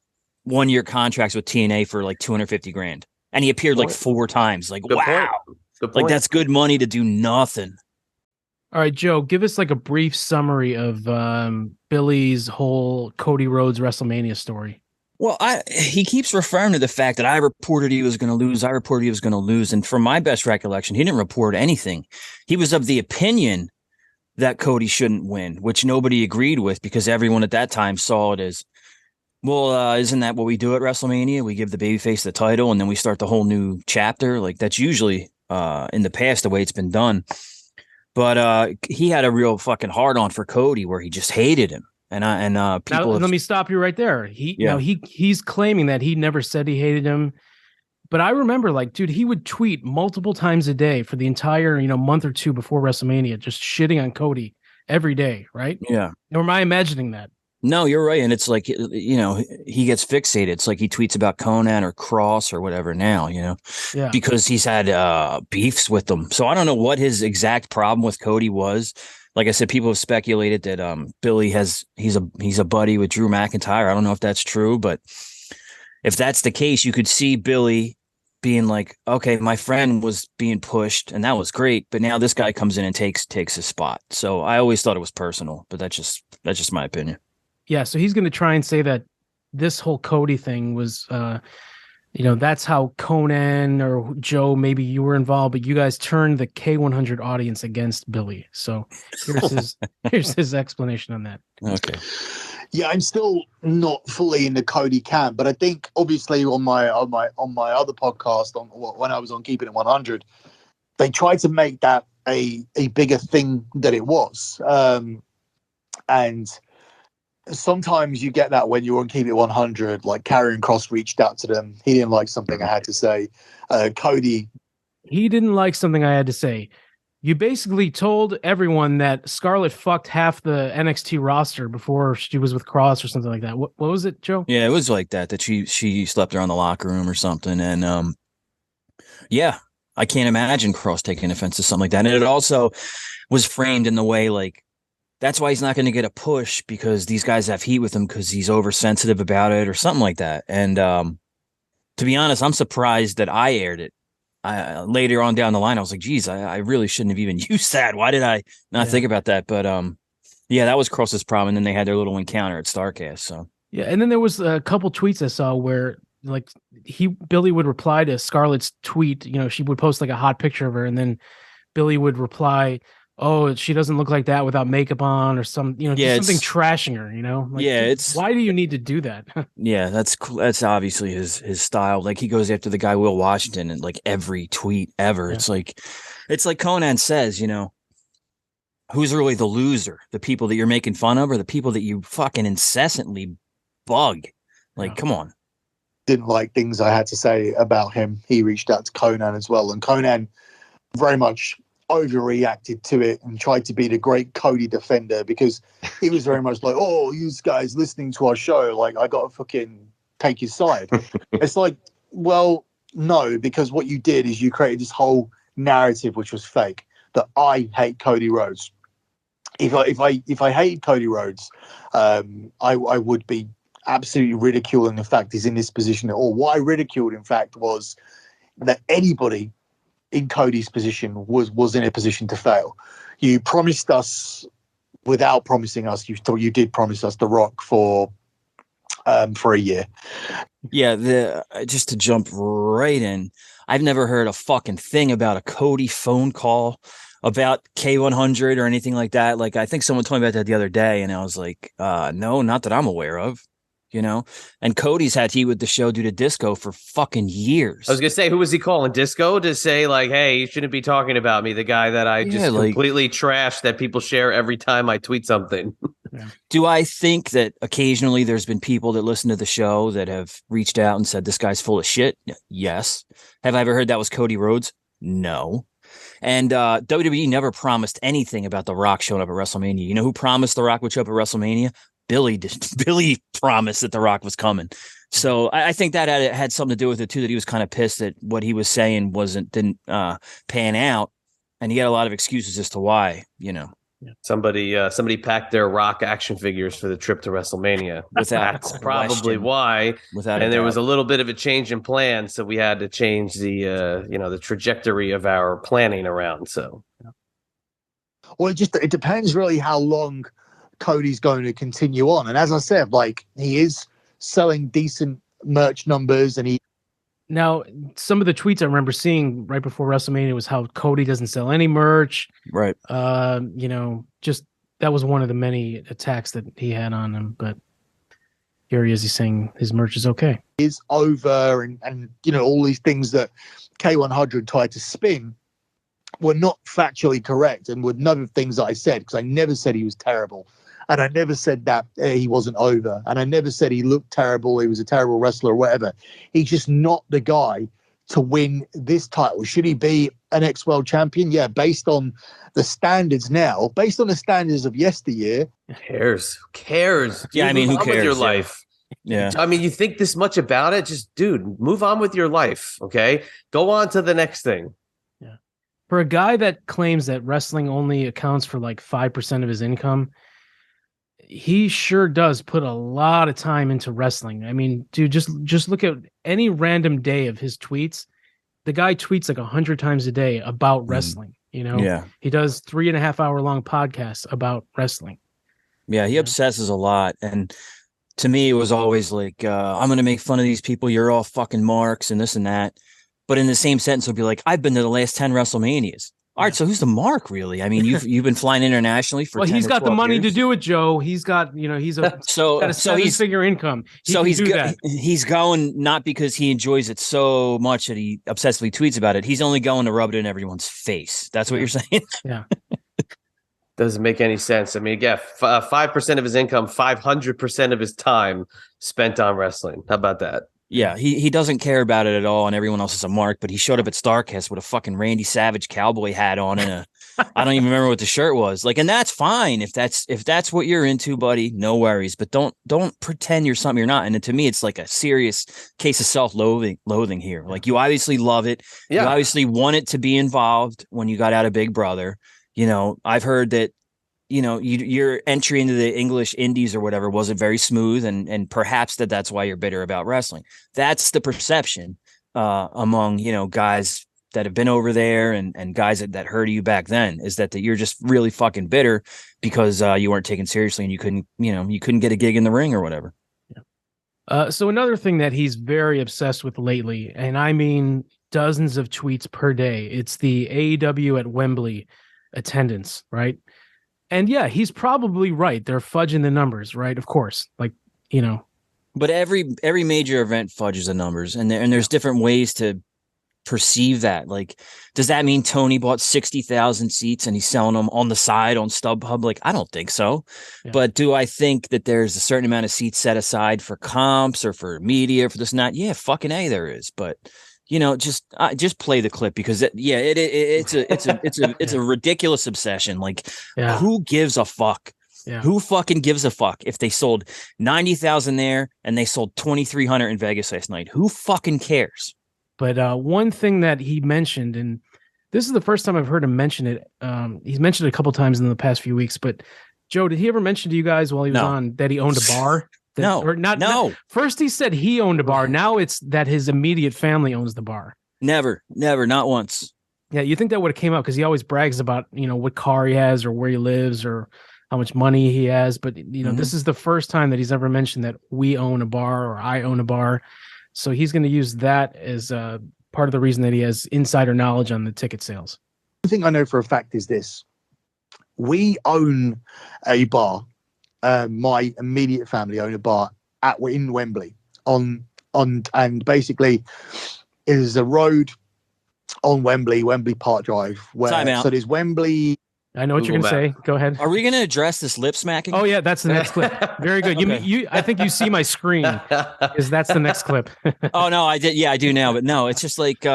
Speaker 2: one-year contracts with TNA for like $250,000, and he appeared like 4 times. Like, wow, like that's good money to do nothing.
Speaker 9: All right, Joe, give us like a brief summary of Billi's whole Cody Rhodes WrestleMania story.
Speaker 2: Well, he keeps referring to the fact that I reported he was going to lose. And from my best recollection, he didn't report anything. He was of the opinion that Cody shouldn't win, which nobody agreed with, because everyone at that time saw it as, well, isn't that what we do at WrestleMania? We give the babyface the title and then we start the whole new chapter. Like, that's usually in the past the way it's been done. But he had a real fucking hard on for Cody, where he just hated him. And people.
Speaker 9: Now, let me stop you right there. He's claiming that he never said he hated him. But I remember, like, dude, he would tweet multiple times a day for the entire, month or 2 before WrestleMania, just shitting on Cody every day, right?
Speaker 2: Yeah.
Speaker 9: Or am I imagining that?
Speaker 2: No, you're right. And it's like, he gets fixated. It's like he tweets about Conan or Cross or whatever now, because he's had beefs with them. So I don't know what his exact problem with Cody was. Like I said, people have speculated that Billi he's a buddy with Drew McIntyre. I don't know if that's true, but if that's the case, you could see Billi being like, okay, my friend was being pushed and that was great, but now this guy comes in and takes his spot. So I always thought it was personal, but that's just my opinion.
Speaker 9: Yeah, so he's going to try and say that this whole Cody thing was that's how Conan or Joe, maybe you were involved, but you guys turned the K100 audience against Billy. So here's his explanation on that.
Speaker 2: Okay.
Speaker 15: Yeah, I'm still not fully in the Cody camp, but I think obviously on my other podcast, when I was on Keepin It 100, they tried to make that a bigger thing than it was. And sometimes you get that when you're on Keep It 100, like Karrion Kross reached out to them. He didn't like something I had to say. Cody.
Speaker 9: He didn't like something I had to say. You basically told everyone that Scarlett fucked half the NXT roster before she was with Cross or something like that. What was it, Joe?
Speaker 2: Yeah, it was like that she slept around the locker room or something. And yeah, I can't imagine Cross taking offense to something like that. And it also was framed in the way like, that's why he's not going to get a push because these guys have heat with him because he's oversensitive about it or something like that. And to be honest, I'm surprised that I aired it. Later on down the line, I was like, geez, I really shouldn't have even used that. Why did I not think about that? But yeah, that was Cross's problem. And then they had their little encounter at StarCast. So
Speaker 9: yeah, and then there was a couple tweets I saw where like Billy would reply to Scarlett's tweet. She would post like a hot picture of her, and then Billy would reply, "Oh, she doesn't look like that without makeup on," or some, just something trashing her. Like,
Speaker 2: it's
Speaker 9: why do you need to do that?
Speaker 2: Yeah, that's obviously his style. Like he goes after the guy Will Washington in like every tweet ever. Yeah. It's like Conan says, who's really the loser? The people that you're making fun of, or the people that you fucking incessantly bug? Like, come on.
Speaker 15: Didn't like things I had to say about him. He reached out to Conan as well, and Conan very much overreacted to it and tried to be the great Cody defender because he was very much like, oh, you guys listening to our show, like I gotta fucking take his side. It's like, well, no, because what you did is you created this whole narrative which was fake, that I hate Cody Rhodes. If I hated Cody Rhodes, I would be absolutely ridiculing the fact he's in this position at all. What I ridiculed, in fact, was that anybody in Cody's position was in a position to fail. You promised us without promising us. You did promise us The Rock for a year.
Speaker 2: Yeah, just to jump right in, I've never heard a fucking thing about a Cody phone call about K100 or anything like that. Like I think someone told me about that the other day, and I was like, no, not that I'm aware of. And Cody's had heat with the show due to Disco for fucking years.
Speaker 7: I was gonna say, who was he calling? Disco to say like, hey, you shouldn't be talking about me, the guy that I just completely trashed that people share every time I tweet something.
Speaker 2: Do I think that occasionally there's been people that listen to the show that have reached out and said this guy's full of shit? Yes. Have I ever heard that was Cody Rhodes? No. And WWE never promised anything about The Rock showing up at WrestleMania. You know who promised The Rock would show up at WrestleMania? Billy promised that The Rock was coming. So I think that had something to do with it too, that he was kind of pissed that what he was saying didn't pan out. And he had a lot of excuses as to why,
Speaker 7: Somebody packed their Rock action figures for the trip to WrestleMania. That's probably why. And there was a little bit of a change in plan, so we had to change the trajectory of our planning around. So,
Speaker 15: well, it depends really how long Cody's going to continue on. And as I said, like he is selling decent merch numbers, and
Speaker 9: now some of the tweets I remember seeing right before WrestleMania was how Cody doesn't sell any merch.
Speaker 2: Right.
Speaker 9: Just that was one of the many attacks that he had on him. But here he is, he's saying his merch is okay.
Speaker 15: Is over, and all these things that K100 tried to spin were not factually correct, and were none of the things that I said, because I never said he was terrible. And I never said that he wasn't over. And I never said he looked terrible, he was a terrible wrestler or whatever. He's just not the guy to win this title. Should he be an ex-world champion? Yeah, based on the standards now, based on the standards of yesteryear.
Speaker 7: Who cares? Dude,
Speaker 2: yeah, I mean, who cares?
Speaker 7: With your life.
Speaker 2: Yeah.
Speaker 7: I mean, you think this much about it? Just, dude, move on with your life, okay? Go on to the next thing.
Speaker 9: Yeah. For a guy that claims that wrestling only accounts for like 5% of his income, he sure does put a lot of time into wrestling. I mean, dude, just look at any random day of his tweets. The guy tweets like 100 times a day about wrestling.
Speaker 2: Yeah.
Speaker 9: He does 3.5 hour long podcasts about wrestling.
Speaker 2: Yeah, he obsesses a lot. And to me, it was always like, I'm going to make fun of these people. You're all fucking marks and this and that. But in the same sentence, it'll be like, I've been to the last 10 WrestleManias. All right, so who's the mark, really? I mean, you've been flying internationally for.
Speaker 9: Well,
Speaker 2: 10
Speaker 9: he's got the money
Speaker 2: years.
Speaker 9: to do it, Joe. He's got, he's got a seven-figure income.
Speaker 2: He's going not because he enjoys it so much that he obsessively tweets about it. He's only going to rub it in everyone's face. That's what you're saying.
Speaker 9: Yeah.
Speaker 7: Doesn't make any sense. I mean, yeah, 5% of his income, 500% of his time spent on wrestling. How about that?
Speaker 2: Yeah, he doesn't care about it at all, and everyone else is a mark. But he showed up at StarCast with a fucking Randy Savage cowboy hat on and a I don't even remember what the shirt was. Like, and that's fine if that's what you're into, buddy. No worries. But don't pretend you're something you're not. And to me, it's like a serious case of self-loathing here. Like, you obviously love it. Yeah. You obviously want it to be involved when you got out of Big Brother. You know, I've heard that. You know, your entry into the English indies or whatever wasn't very smooth, and perhaps that's why you're bitter about wrestling. That's the perception among, guys that have been over there and guys that heard of you back then, is that you're just really fucking bitter because you weren't taken seriously and you couldn't get a gig in the ring or whatever.
Speaker 9: Yeah. So another thing that he's very obsessed with lately, and I mean dozens of tweets per day, it's the AEW at Wembley attendance, right? And yeah, he's probably right. They're fudging the numbers, right? Of course, But
Speaker 2: every major event fudges the numbers, and there's different ways to perceive that. Like, does that mean Tony bought 60,000 seats and he's selling them on the side on StubHub? Like, I don't think so. Yeah. But do I think that there's a certain amount of seats set aside for comps or for media for this and that? Yeah, fucking A, there is. But just play the clip because it's a ridiculous obsession. Like, who gives a fuck? Yeah. Who fucking gives a fuck if they sold 90,000 there and they sold 2,300 in Vegas last night? Who fucking cares?
Speaker 9: But one thing that he mentioned, and this is the first time I've heard him mention it. He's mentioned it a couple times in the past few weeks. But Joe, did he ever mention to you guys while he was on that he owned a bar? No. First he said he owned a bar. Now it's that his immediate family owns the bar.
Speaker 2: Never, not once.
Speaker 9: Yeah, you think that would have came out because he always brags about, what car he has or where he lives or how much money he has. But, this is the first time that he's ever mentioned that we own a bar or I own a bar. So he's going to use that as part of the reason that he has insider knowledge on the ticket sales.
Speaker 15: The thing I know for a fact is this. We own a bar. My immediate family own a bar in Wembley and basically it is a road on Wembley Park Drive. So there's Wembley.
Speaker 9: I know what you're going to say. Go ahead.
Speaker 2: Are we going to address this lip smacking?
Speaker 9: Oh yeah, that's the next clip. Very good. Okay. I think you see my screen. That's the next clip.
Speaker 2: Oh no, I did. Yeah, I do now. But no, it's just like.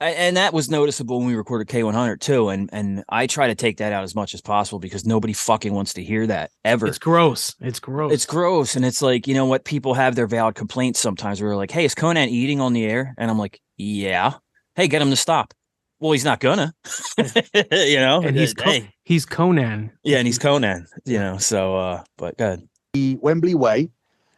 Speaker 2: And that was noticeable when we recorded K100 too, and I try to take that out as much as possible because nobody fucking wants to hear that ever.
Speaker 9: It's gross, and
Speaker 2: it's like, you know what? People have their valid complaints sometimes. Where they're like, "Hey, is Conan eating on the air?" And I'm like, "Yeah." Hey, get him to stop. Well, he's not gonna,
Speaker 9: And he's Conan.
Speaker 2: Yeah, and he's Conan. So but go ahead.
Speaker 15: The Wembley Way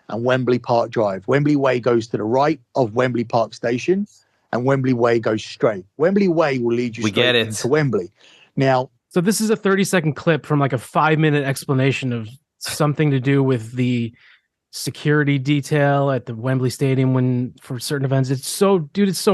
Speaker 15: and Wembley Park Drive. Wembley Way goes to the right of Wembley Park Station. And Wembley Way goes straight. Wembley Way will lead you straight into Wembley. Now,
Speaker 9: so this is a 30-second clip from like a 5-minute explanation of something to do with the security detail at the Wembley Stadium for certain events. It's so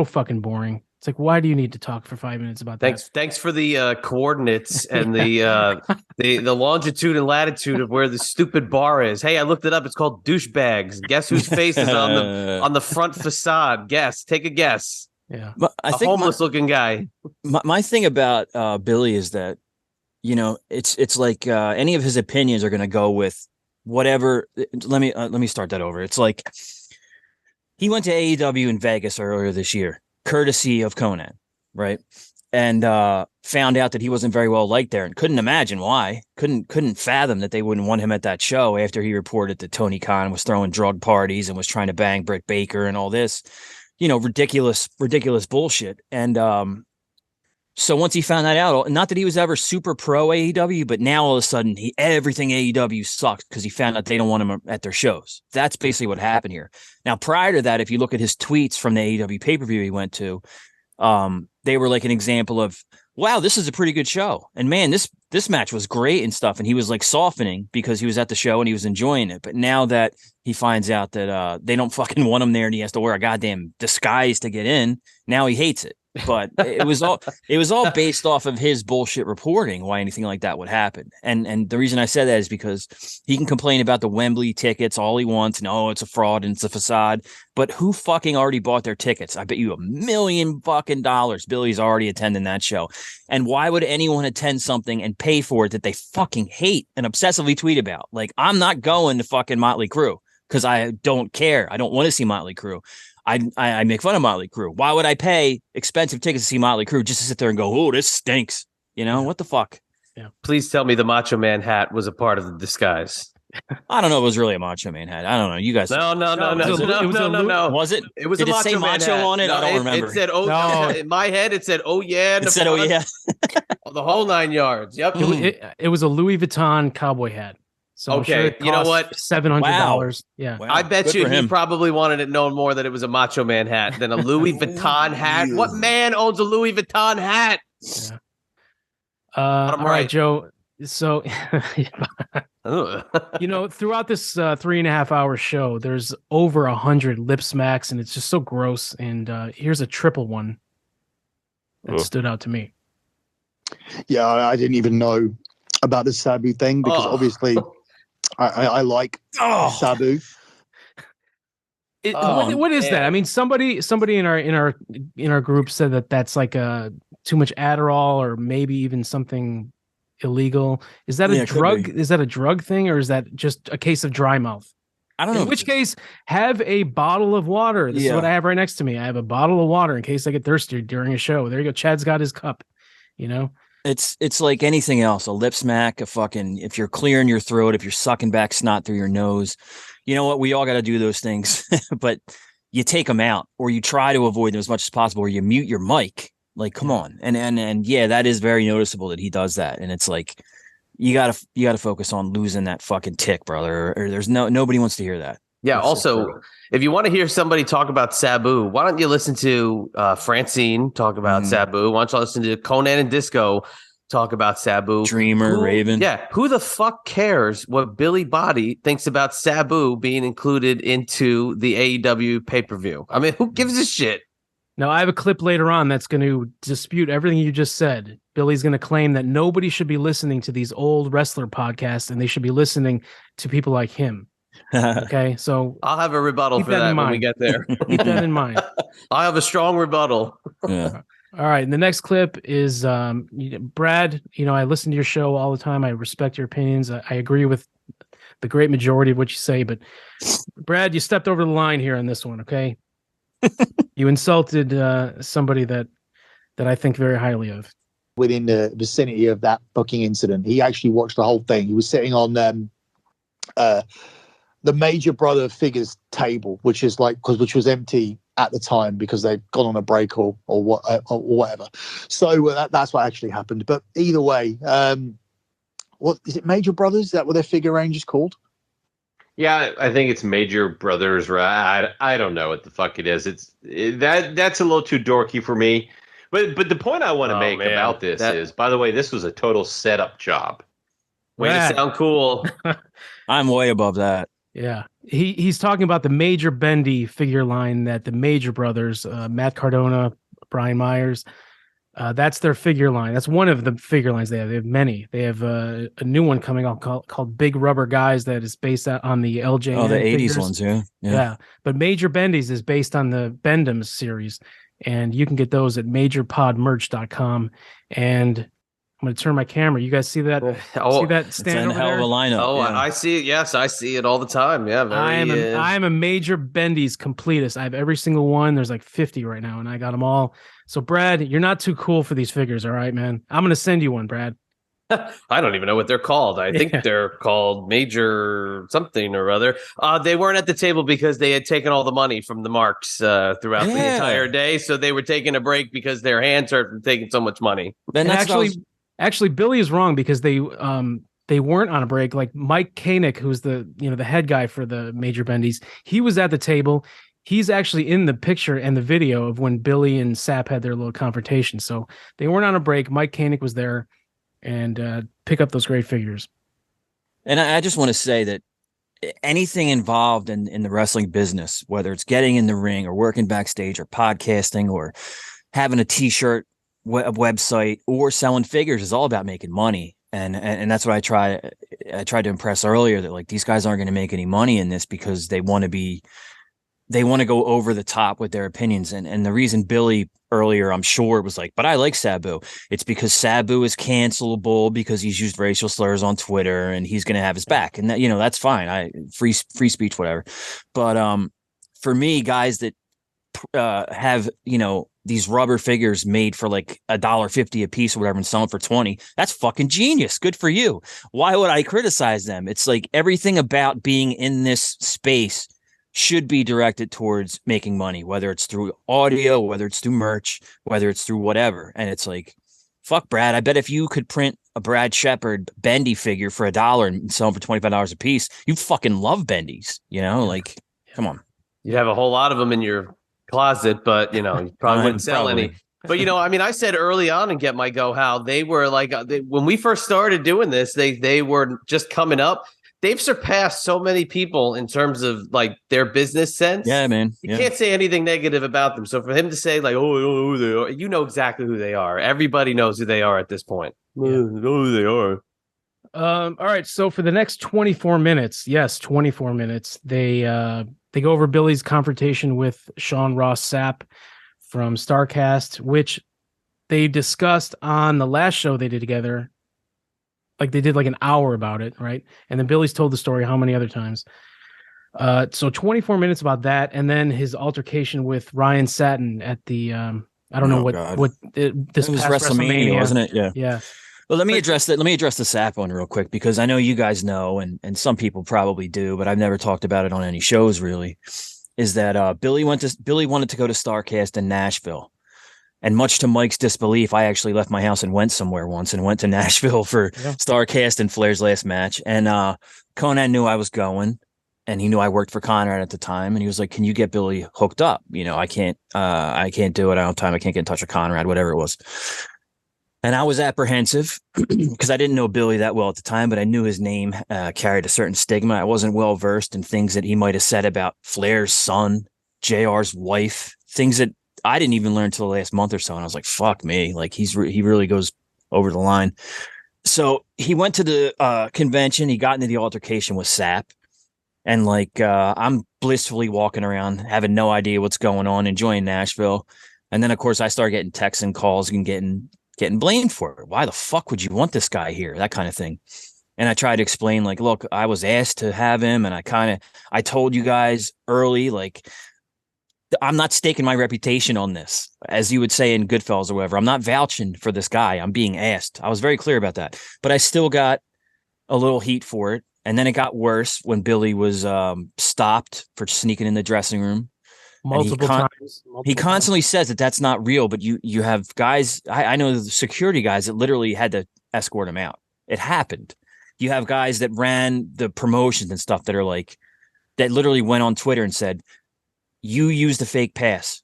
Speaker 9: fucking boring. It's like, why do you need to talk for 5 minutes about that?
Speaker 7: Thanks for the coordinates and the longitude and latitude of where the stupid bar is. Hey, I looked it up. It's called Douchebags. Guess whose face is on the front facade? Take a guess.
Speaker 9: Yeah,
Speaker 7: but I think homeless looking guy.
Speaker 2: My thing about Billy is that it's like any of his opinions are going to go with whatever. Let me start that over. It's like he went to AEW in Vegas earlier this year, courtesy of Conan, right? And found out that he wasn't very well liked there and couldn't imagine why. Couldn't fathom that they wouldn't want him at that show after he reported that Tony Khan was throwing drug parties and was trying to bang Britt Baker and all this. Ridiculous bullshit. And so once he found that out, not that he was ever super pro AEW, but now all of a sudden everything AEW sucks because he found out they don't want him at their shows. That's basically what happened here. Now, prior to that, if you look at his tweets from the AEW pay-per-view he went to, they were like an example of wow, this is a pretty good show. And man, this match was great and stuff. And he was like softening because he was at the show and he was enjoying it. But now that he finds out that they don't fucking want him there and he has to wear a goddamn disguise to get in, now he hates it. But it was all based off of his bullshit reporting why anything like that would happen. And the reason I said that is because he can complain about the Wembley tickets all he wants and it's a fraud and it's a facade. But who fucking already bought their tickets? I bet you $1 million fucking dollars. Billy's already attending that show. And why would anyone attend something and pay for it that they fucking hate and obsessively tweet about? Like, I'm not going to fucking Motley Crue because I don't care. I don't want to see Motley Crue. I make fun of Motley Crue. Why would I pay expensive tickets to see Motley Crue just to sit there and go, oh, this stinks? You know, what the fuck?
Speaker 7: Yeah. Please tell me the Macho Man hat was a part of the disguise.
Speaker 2: I don't know if it was really a Macho Man hat. I don't know. You guys.
Speaker 7: No.
Speaker 2: Was it?
Speaker 7: It was
Speaker 2: Did
Speaker 7: a
Speaker 2: it
Speaker 7: Macho
Speaker 2: say
Speaker 7: Man
Speaker 2: Macho
Speaker 7: hat.
Speaker 2: on it?
Speaker 7: No,
Speaker 2: I don't remember.
Speaker 7: It said, in my head, it said, oh, yeah.
Speaker 2: It said, oh, yeah.
Speaker 7: The whole 9 yards. Yep.
Speaker 9: It was a Louis Vuitton cowboy hat. So
Speaker 7: okay, you know what?
Speaker 9: $700.
Speaker 2: Wow.
Speaker 9: Yeah.
Speaker 7: Wow. I bet you he probably wanted it known more that it was a Macho Man hat than a Louis Vuitton hat. What man owns a Louis Vuitton hat?
Speaker 9: Yeah. All right, Joe. So, throughout this 3.5 hour show, there's over 100 lip smacks, and it's just so gross. And here's a triple one that stood out to me.
Speaker 15: Yeah, I didn't even know about the Sabu thing because obviously I like Sabu.
Speaker 9: What is that? I mean, somebody in our group said that that's like too much Adderall or maybe even something illegal. Is that a drug? Is that a drug thing or is that just a case of dry mouth?
Speaker 2: I don't know.
Speaker 9: In which case, have a bottle of water. This is what I have right next to me. I have a bottle of water in case I get thirsty during a show. There you go. Chad's got his cup. You know.
Speaker 2: It's like anything else, a lip smack, if you're clearing your throat, if you're sucking back snot through your nose, you know what? We all got to do those things, but you take them out or you try to avoid them as much as possible or you mute your mic. Like, come on. And yeah, that is very noticeable that he does that. And it's like, you gotta focus on losing that fucking tick, brother. Or there's nobody wants to hear that.
Speaker 7: Yeah.
Speaker 2: That's
Speaker 7: also, if you want to hear somebody talk about Sabu, why don't you listen to Francine talk about Sabu? Why don't you listen to Conan and Disco talk about Sabu?
Speaker 2: Dreamer, Raven.
Speaker 7: Yeah. Who the fuck cares what Billi Bhatti thinks about Sabu being included into the AEW pay-per-view? I mean, who gives a shit?
Speaker 9: Now, I have a clip later on that's going to dispute everything you just said. Billy's going to claim that nobody should be listening to these old wrestler podcasts and they should be listening to people like him. Okay, so
Speaker 7: I'll have a rebuttal for that when we get there.
Speaker 9: Keep that in mind.
Speaker 7: I'll have a strong rebuttal.
Speaker 2: Yeah.
Speaker 9: All right, and the next clip is Brad. I listen to your show all the time. I respect your opinions. I agree with the great majority of what you say, but Brad, you stepped over the line here on this one, okay? You insulted somebody that I think very highly of.
Speaker 15: Within the vicinity of that booking incident, he actually watched the whole thing. He was sitting on the Major Brother figures table, which was empty at the time because they'd gone on a break or whatever. So that's what actually happened. But either way, what is it? Major Brothers? Is that what their figure range is called?
Speaker 17: Yeah, I think it's Major Brothers. I don't know what the fuck it is. That's a little too dorky for me. But the point I want to make about this is, by the way, this was a total setup job.
Speaker 7: Way to sound cool.
Speaker 2: I'm way above that.
Speaker 9: Yeah, he's talking about the Major Bendy figure line that the Major Brothers, Matt Cardona, Brian Myers, that's their figure line. That's one of the figure lines they have. They have many. They have a new one coming out called Big Rubber Guys that is based on the LJN.
Speaker 2: Oh, the 80s
Speaker 9: figures.
Speaker 2: ones, yeah.
Speaker 9: But Major Bendy's is based on the Bendhams series, and you can get those at majorpodmerch.com. And I'm going to turn my camera. You guys see that? See that stand over
Speaker 2: hell
Speaker 9: there?
Speaker 2: of a lineup.
Speaker 7: Oh, yeah. I see it. Yes, I see it all the time. Yeah,
Speaker 9: I am a Major Bendy's completist. I have every single one. There's like 50 right now, and I got them all. So, Brad, you're not too cool for these figures, all right, man? I'm going to send you one, Brad.
Speaker 7: I don't even know what they're called. I think they're called Major something or other. They weren't at the table because they had taken all the money from the marks throughout the entire day. So they were taking a break because their hands hurt from taking so much money.
Speaker 9: Then actually, Billy is wrong because they weren't on a break. Like Mike Koenig, who's the head guy for the Major Bendies, he was at the table. he's actually in the picture and the video of when Billi and Sap had their little confrontation. So they weren't on a break. Mike Koenig was there and pick up those great figures.
Speaker 2: And I just want to say that anything involved in the wrestling business, whether it's getting in the ring or working backstage or podcasting or having a t-shirt, a website, or selling figures, is all about making money. And that's what I tried to impress earlier, that like these guys aren't going to make any money in this because they want to go over the top with their opinions. And the reason Billi earlier, I'm sure, was like, but I like Sabu. It's because Sabu is cancelable because he's used racial slurs on Twitter and he's going to have his back. And that, that's fine. Free speech, whatever. But for me, guys that have, these rubber figures made for like $1.50 a piece or whatever and selling for $20, that's fucking genius. Good for you. Why would I criticize them? It's like everything about being in this space should be directed towards making money, whether it's through audio, whether it's through merch, whether it's through whatever. And it's like, fuck, Brad, I bet if you could print a Brad Shepard Bendy figure for $1 and sell them for $25 a piece, you fucking love Bendies, like, come on.
Speaker 7: You'd have a whole lot of them in your closet, but you probably wouldn't sell any. But I said early on in Get My Go how they were like when we first started doing this, they were just coming up. They've surpassed so many people in terms of like their business sense.
Speaker 2: Yeah, man.
Speaker 7: You can't say anything negative about them. So for him to say like, oh, who they are, you know exactly who they are. Everybody knows who they are at this point.
Speaker 9: Yeah.
Speaker 7: Who they are.
Speaker 9: All right. So for the next 24 minutes, yes, 24 minutes, they go over Billy's confrontation with Sean Ross Sapp from StarCast, which they discussed on the last show they did together. Like they did like an hour about it, right? And then Billy's told the story how many other times. So 24 minutes about that, and then his altercation with Ryan Satin at the I don't know what this
Speaker 2: was
Speaker 9: past
Speaker 2: WrestleMania, wasn't it? Yeah.
Speaker 9: Yeah.
Speaker 2: Well, let me address that. Let me address the Sap one real quick, because I know you guys know, and some people probably do, but I've never talked about it on any shows really. Is that Billy wanted to go to StarCast in Nashville, and much to Mike's disbelief, I actually left my house and went somewhere once and went to Nashville for StarCast and Flair's last match. And Conan knew I was going, and he knew I worked for Conrad at the time, and he was like, "Can you get Billy hooked up? I can't do it. I don't have time. I can't get in touch with Conrad, whatever it was." And I was apprehensive because I didn't know Billy that well at the time, but I knew his name carried a certain stigma. I wasn't well versed in things that he might have said about Flair's son, JR's wife, things that I didn't even learn until the last month or so. And I was like, fuck me. Like he really goes over the line. So he went to the convention. He got into the altercation with Sap. And like, I'm blissfully walking around, having no idea what's going on, enjoying Nashville. And then of course I started getting texts and calls and getting blamed for it. Why the fuck would you want this guy here? That kind of thing. And I tried to explain, like, look, I was asked to have him. And I told you guys early, like, I'm not staking my reputation on this, as you would say in Goodfellas or whatever. I'm not vouching for this guy. I'm being asked. I was very clear about that, but I still got a little heat for it. And then it got worse when Billy was stopped for sneaking in the dressing room.
Speaker 9: Multiple times.
Speaker 2: He constantly says that that's not real, but you have guys, I know the security guys that literally had to escort him out. It happened. You have guys that ran the promotions and stuff that are like, that literally went on Twitter and said, you used a fake pass.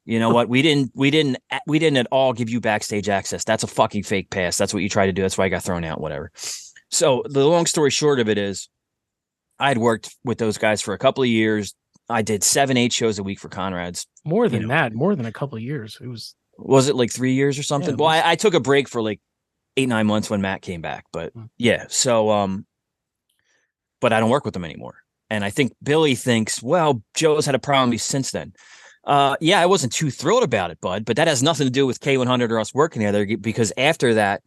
Speaker 2: You know what? We didn't at all give you backstage access. That's a fucking fake pass. That's what you tried to do. That's why I got thrown out, whatever. So the long story short of it is I'd worked with those guys for a couple of years. I did 7-8 shows a week for Conrad's.
Speaker 9: More than that, more than a couple of years.
Speaker 2: Was it like 3 years or something? Yeah, I took a break for like 8-9 months when Matt came back, but yeah. So, but I don't work with them anymore. And I think Billy thinks, well, Joe's had a problem since then. Yeah, I wasn't too thrilled about it, bud, but that has nothing to do with K100 or us working together, because after that,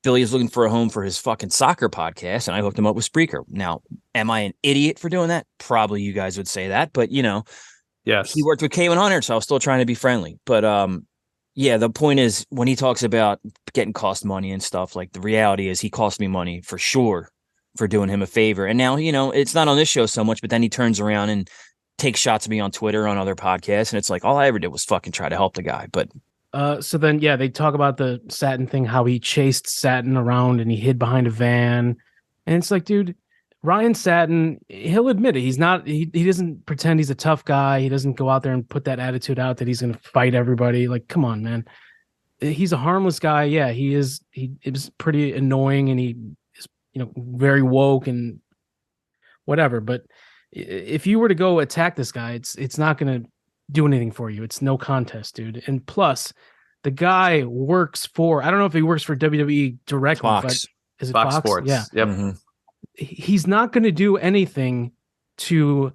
Speaker 2: Billy is looking for a home for his fucking soccer podcast, and I hooked him up with Spreaker. Now, am I an idiot for doing that? Probably you guys would say that, but
Speaker 7: yes,
Speaker 2: he worked with K100, so I was still trying to be friendly. But yeah, the point is, when he talks about getting cost money and stuff, like the reality is he cost me money for sure for doing him a favor. And now, it's not on this show so much, but then he turns around and takes shots at me on Twitter, on other podcasts, and it's like all I ever did was fucking try to help the guy. But
Speaker 9: so then, yeah, they talk about the Satin thing, how he chased Satin around and he hid behind a van. And it's like, dude, Ryan Satin, he'll admit it. He's not. He doesn't pretend he's a tough guy. He doesn't go out there and put that attitude out that he's going to fight everybody. Like, come on, man. He's a harmless guy. Yeah, he is. He is pretty annoying, and he is, very woke and whatever. But if you were to go attack this guy, it's not going to do anything for you. It's no contest, dude. And plus, the guy works for. I don't know if he works for WWE directly,
Speaker 2: Fox.
Speaker 9: but is it
Speaker 7: Fox
Speaker 9: Fox?
Speaker 7: Sports.
Speaker 9: Yeah.
Speaker 7: Yep.
Speaker 2: Mm-hmm.
Speaker 9: He's not going to do anything to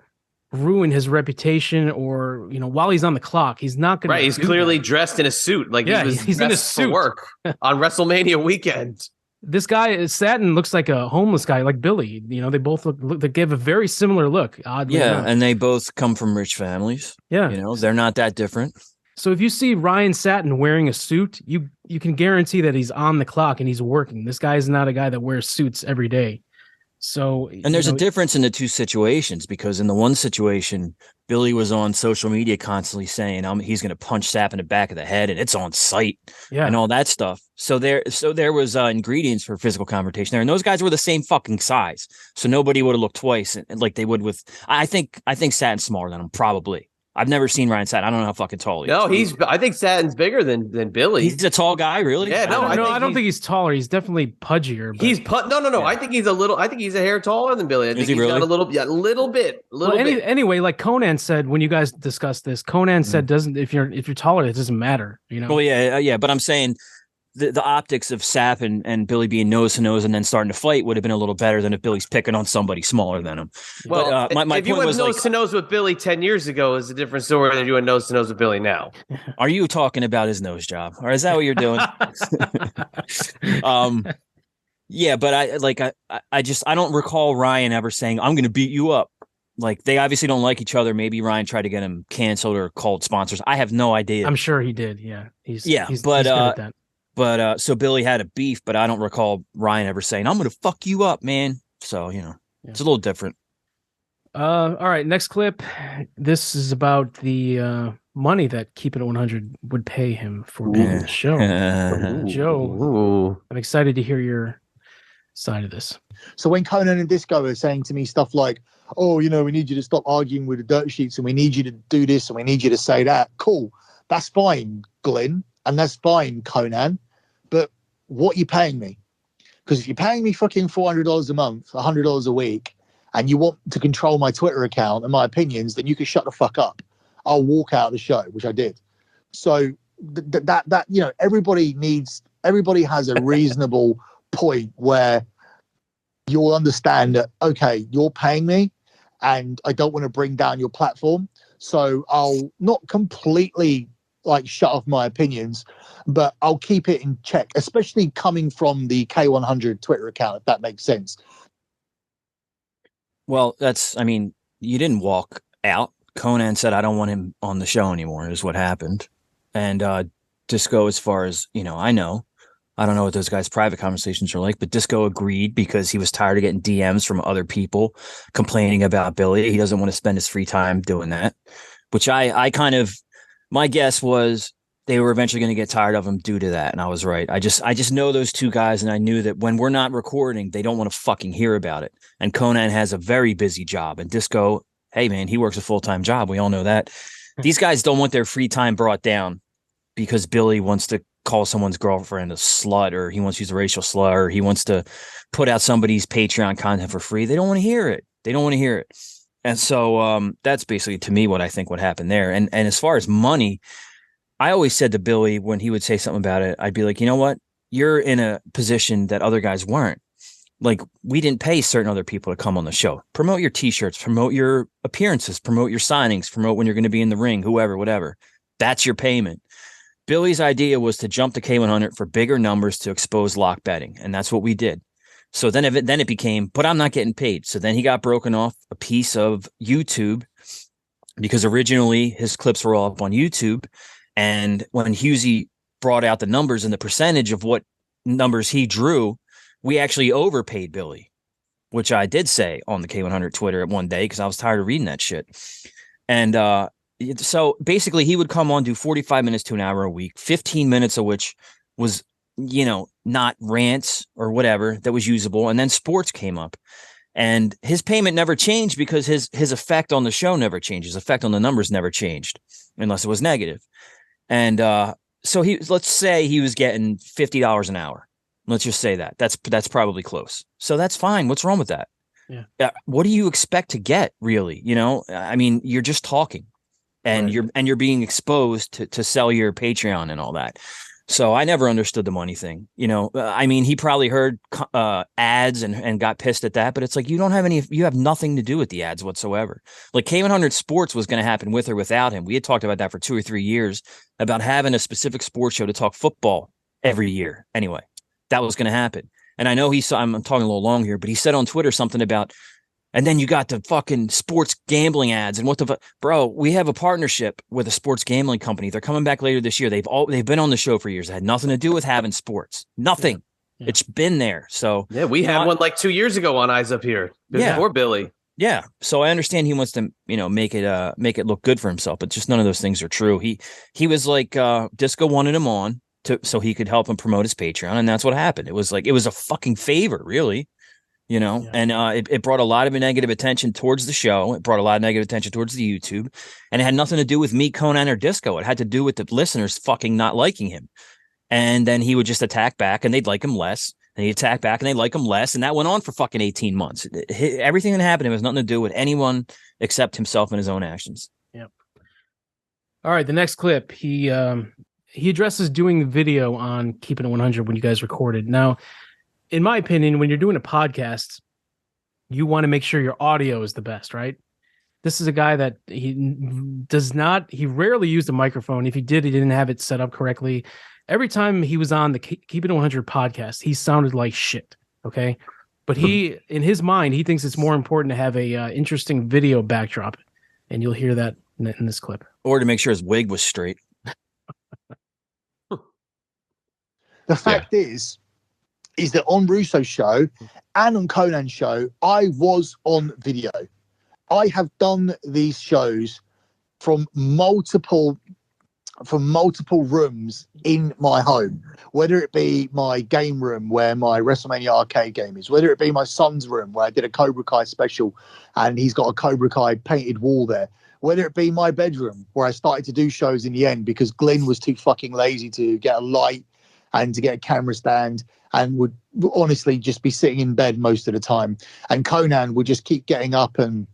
Speaker 9: ruin his reputation or, while he's on the clock. He's not going to.
Speaker 7: Right. He's clearly dressed in a suit. Like
Speaker 9: he's in a suit
Speaker 7: for work on WrestleMania weekend.
Speaker 9: This guy, Satin, looks like a homeless guy, like Billy. They both look they give a very similar look. Oddly enough.
Speaker 2: And they both come from rich families.
Speaker 9: Yeah.
Speaker 2: They're not that different.
Speaker 9: So if you see Ryan Satin wearing a suit, you can guarantee that he's on the clock and he's working. This guy is not a guy that wears suits every day. So,
Speaker 2: and there's a difference in the two situations, because in the one situation, Billy was on social media constantly saying he's going to punch Sap in the back of the head, and it's on site, and all that stuff. So there was ingredients for physical confrontation there, and those guys were the same fucking size, so nobody would have looked twice, and like they would with. I think Satin's smaller than him, probably. I've never seen Ryan Satin. I don't know how fucking tall he is.
Speaker 7: No, I think Satin's bigger than Billy.
Speaker 2: He's a tall guy, really?
Speaker 7: Yeah, no,
Speaker 9: I don't think he's taller. He's definitely pudgier. But...
Speaker 7: He's No. Yeah. I think he's a hair taller than Billy. I think
Speaker 2: he's
Speaker 7: got a little bit.
Speaker 9: Anyway, like Conan said when you guys discussed this, Conan said if you're taller, it doesn't matter.
Speaker 2: Well, yeah. But I'm saying the optics of Sap and Billy being nose to nose and then starting to fight would have been a little better than if Billy's picking on somebody smaller than him.
Speaker 7: Well,
Speaker 2: but, my
Speaker 7: if you
Speaker 2: point
Speaker 7: went
Speaker 2: was
Speaker 7: nose to nose with Billy 10 years ago, is a different story than you went nose to nose with Billy now.
Speaker 2: Are you talking about his nose job, or is that what you're doing? Yeah, but I don't recall Ryan ever saying, "I'm going to beat you up." Like, they obviously don't like each other. Maybe Ryan tried to get him canceled or called sponsors. I have no idea.
Speaker 9: I'm sure he did. Yeah, he's good at that.
Speaker 2: But so Billy had a beef, but I don't recall Ryan ever saying, "I'm going to fuck you up, man." So, it's a little different.
Speaker 9: All right, next clip. This is about the money that Keepin It 100 would pay him for being on the show. Joe, I'm excited to hear your side of this.
Speaker 15: So when Conan and Disco are saying to me stuff like, "Oh, we need you to stop arguing with the dirt sheets, and we need you to do this, and we need you to say that," cool. That's fine, Glenn, and that's fine, Conan. But what are you paying me? Because if you're paying me fucking $400 a month, $100 a week, and you want to control my Twitter account and my opinions, then you can shut the fuck up. I'll walk out of the show, which I did. So everybody has a reasonable point where you'll understand that, okay, you're paying me and I don't want to bring down your platform. So I'll not completely shut off my opinions, but I'll keep it in check, especially coming from the K100 Twitter account, if that makes sense.
Speaker 2: Well, you didn't walk out. Conan said, "I don't want him on the show anymore," is what happened. And Disco, as far as, I don't know what those guys' private conversations are like, but Disco agreed because he was tired of getting DMs from other people complaining about Billy. He doesn't want to spend his free time doing that, which my guess was they were eventually going to get tired of him due to that. And I was right. I just know those two guys, and I knew that when we're not recording, they don't want to fucking hear about it. And Conan has a very busy job, and Disco, hey man, he works a full-time job. We all know that. These guys don't want their free time brought down because Billy wants to call someone's girlfriend a slut, or he wants to use a racial slur, or he wants to put out somebody's Patreon content for free. They don't want to hear it. And so that's basically, to me, what I think would happen there. And as far as money, I always said to Billy when he would say something about it, I'd be like, you know what? You're in a position that other guys weren't. Like, we didn't pay certain other people to come on the show. Promote your T-shirts, promote your appearances, promote your signings, promote when you're going to be in the ring, whoever, whatever. That's your payment. Billy's idea was to jump to K100 for bigger numbers to expose lock betting, and that's what we did. So then it became, but I'm not getting paid. So then he got broken off a piece of YouTube, because originally his clips were all up on YouTube. And when Husey brought out the numbers and the percentage of what numbers he drew, we actually overpaid Billy, which I did say on the K100 Twitter at one day because I was tired of reading that shit. And so basically he would come on, do 45 minutes to an hour a week, 15 minutes of which was, not rants or whatever that was usable. And then sports came up. And his payment never changed because his effect on the show never changed. His effect on the numbers never changed unless it was negative. And so let's say he was getting $50 an hour. Let's just say that. That's probably close. So that's fine. What's wrong with that?
Speaker 9: Yeah.
Speaker 2: What do you expect to get, really? You know, I mean, you're just talking, and you're being exposed to sell your Patreon and all that. So I never understood the money thing. You know, I mean, he probably heard ads and got pissed at that, but it's like, you have nothing to do with the ads whatsoever. Like K100 Sports was going to happen with or without him. We had talked about that for 2 or 3 years, about having a specific sports show to talk football every year. Anyway, that was going to happen. And I know I'm talking a little long here, but he said on Twitter something about, and then you got the fucking sports gambling ads and bro, we have a partnership with a sports gambling company. They're coming back later this year. They've been on the show for years. It had nothing to do with having sports. Nothing. Yeah. It's been there. So
Speaker 7: yeah, we had one like 2 years ago on Eyes Up Here. Before Billy.
Speaker 2: Yeah. So I understand he wants to, make it look good for himself, but just none of those things are true. He was like, Disco wanted him on so he could help him promote his Patreon. And that's what happened. It was a fucking favor, really. And it brought a lot of negative attention towards the show. It brought a lot of negative attention towards the YouTube, and it had nothing to do with me, Conan, or Disco. It had to do with the listeners fucking not liking him. And then he would just attack back and they'd like him less, and he'd attack back and they'd like him less. And that went on for fucking 18 months. Everything that happened has nothing to do with anyone except himself and his own actions.
Speaker 9: Yep. All right. The next clip, he addresses doing the video on Keepin It 100 when you guys recorded. Now, in my opinion, when you're doing a podcast, you want to make sure your audio is the best, right? This is a guy that he rarely used a microphone. If he did, he didn't have it set up correctly. Every time he was on the Keepin It 100 podcast, he sounded like shit, okay? But in his mind, he thinks it's more important to have a interesting video backdrop, and you'll hear that in this clip.
Speaker 2: Or to make sure his wig was straight.
Speaker 15: The fact is that on Russo's show and on Conan's show, I was on video. I have done these shows from multiple rooms in my home, whether it be my game room where my WrestleMania arcade game is, whether it be my son's room where I did a Cobra Kai special and he's got a Cobra Kai painted wall there, whether it be my bedroom where I started to do shows in the end because Glenn was too fucking lazy to get a light and to get a camera stand, and would honestly just be sitting in bed most of the time. And Conan would just keep getting up and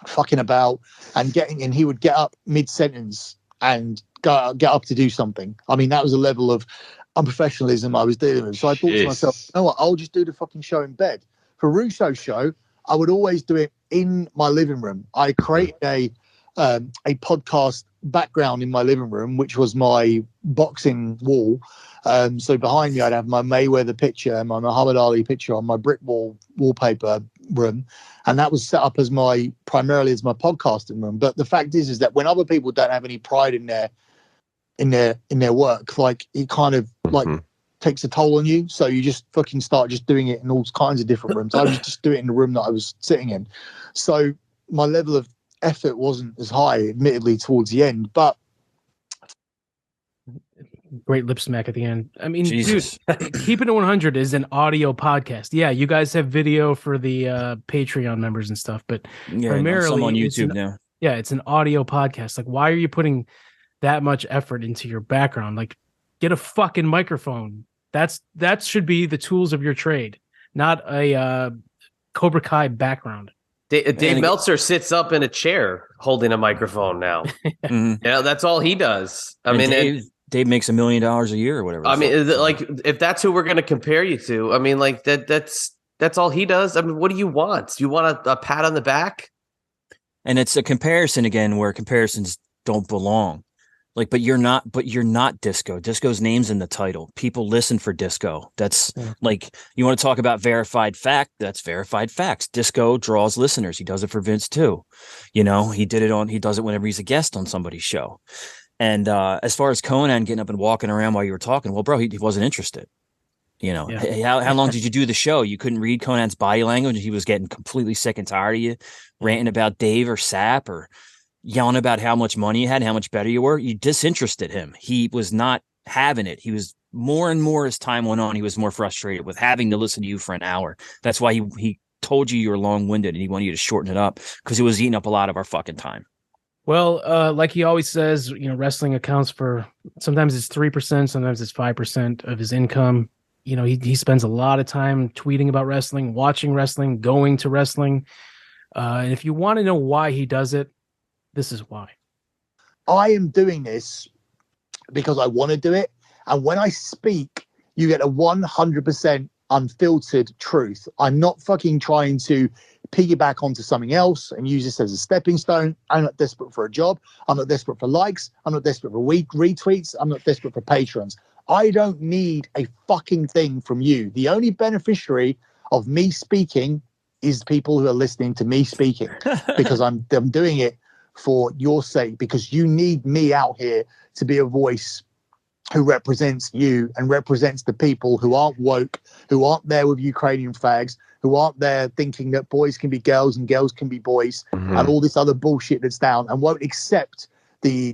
Speaker 15: fucking about and he would get up mid-sentence and get up to do something. I mean, that was a level of unprofessionalism I was dealing with. So I thought to myself, you know what, I'll just do the fucking show in bed. For Russo's show, I would always do it in my living room. I created a podcast background in my living room, which was my boxing wall. So behind me, I'd have my Mayweather picture and my Muhammad Ali picture on my brick wallpaper room. And that was set up primarily as my podcasting room. But the fact is that when other people don't have any pride in their work, like it kind of like takes a toll on you. So you just fucking start just doing it in all kinds of different rooms. I would just do it in the room that I was sitting in. So my level of effort wasn't as high, admittedly, towards the end, but
Speaker 9: great lip smack at the end. I mean,
Speaker 2: Jesus.
Speaker 9: Dude, Keepin It 100 is an audio podcast. Yeah, you guys have video for the Patreon members and stuff, but primarily
Speaker 2: some on YouTube now.
Speaker 9: Yeah, it's an audio podcast. Like, why are you putting that much effort into your background? Like, get a fucking microphone. That should be the tools of your trade, not a Cobra Kai background.
Speaker 7: Dave Meltzer sits up in a chair holding a microphone now. Yeah, that's all he does. I mean,
Speaker 2: Dave makes $1 million a year or whatever.
Speaker 7: I mean, like, if that's who we're going to compare you to, I mean, like that's all he does. I mean, what do you want? Do you want a pat on the back?
Speaker 2: And it's a comparison again, where comparisons don't belong. Like, but you're not Disco. Disco's name's in the title. People listen for Disco. That's like, you want to talk about verified fact. That's verified facts. Disco draws listeners. He does it for Vince too. He does it whenever he's a guest on somebody's show. And as far as Conan getting up and walking around while you were talking, well, bro, he wasn't interested. How long did you do the show? You couldn't read Conan's body language. He was getting completely sick and tired of you ranting about Dave or Sap or yelling about how much money you had and how much better you were. You disinterested him. He was not having it. He was more and more as time went on, he was more frustrated with having to listen to you for an hour. That's why he told you were long-winded and he wanted you to shorten it up because it was eating up a lot of our fucking time.
Speaker 9: Well, like he always says, wrestling accounts for sometimes it's 3%, sometimes it's 5% of his income. He spends a lot of time tweeting about wrestling, watching wrestling, going to wrestling. And if you want to know why he does it, this is why.
Speaker 15: I am doing this because I want to do it. And when I speak, you get a 100% unfiltered truth. I'm not fucking trying to piggyback onto something else and use this as a stepping stone. I'm not desperate for a job. I'm not desperate for likes. I'm not desperate for retweets. I'm not desperate for patrons. I don't need a fucking thing from you. The only beneficiary of me speaking is people who are listening to me speaking because I'm doing it for your sake, because you need me out here to be a voice who represents you and represents the people who aren't woke, who aren't there with Ukrainian fags, who aren't there thinking that boys can be girls and girls can be boys, and all this other bullshit that's down, and won't accept the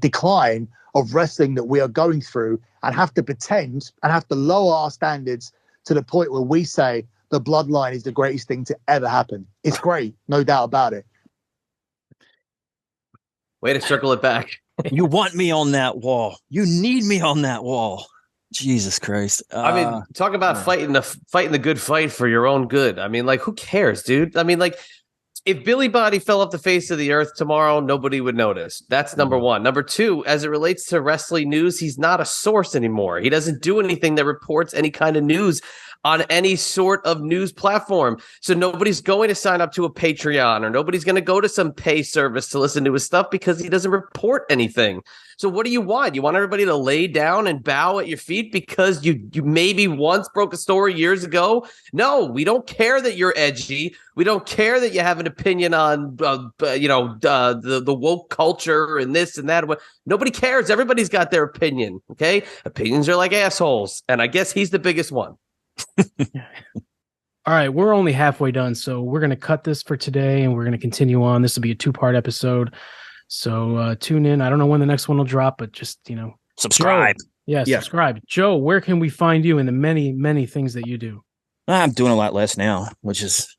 Speaker 15: decline of wrestling that we are going through, and have to pretend and have to lower our standards to the point where we say the bloodline is the greatest thing to ever happen. It's great, no doubt about it.
Speaker 7: Way to circle it back.
Speaker 2: You want me on that wall. You need me on that wall. Jesus Christ.
Speaker 7: I mean, talk about fighting the good fight for your own good. I mean, like, who cares, dude? I mean, like, if Billi Bhatti fell off the face of the earth tomorrow, nobody would notice. That's number one. Number two, as it relates to wrestling news, he's not a source anymore. He doesn't do anything that reports any kind of news on any sort of news platform. So nobody's going to sign up to a Patreon, or nobody's going to go to some pay service to listen to his stuff because he doesn't report anything. So what do you want? You want everybody to lay down and bow at your feet because you maybe once broke a story years ago? No, we don't care that you're edgy. We don't care that you have an opinion on, the woke culture and this and that. Nobody cares. Everybody's got their opinion. Okay. Opinions are like assholes. And I guess he's the biggest one.
Speaker 9: All right, we're only halfway done, so we're going to cut this for today and we're going to continue on. This will be a 2-part episode, so tune in. I don't know when the next one will drop, but just
Speaker 2: subscribe.
Speaker 9: Joe, subscribe. Joe, where can we find you in the many things that you do?
Speaker 2: I'm doing a lot less now, which is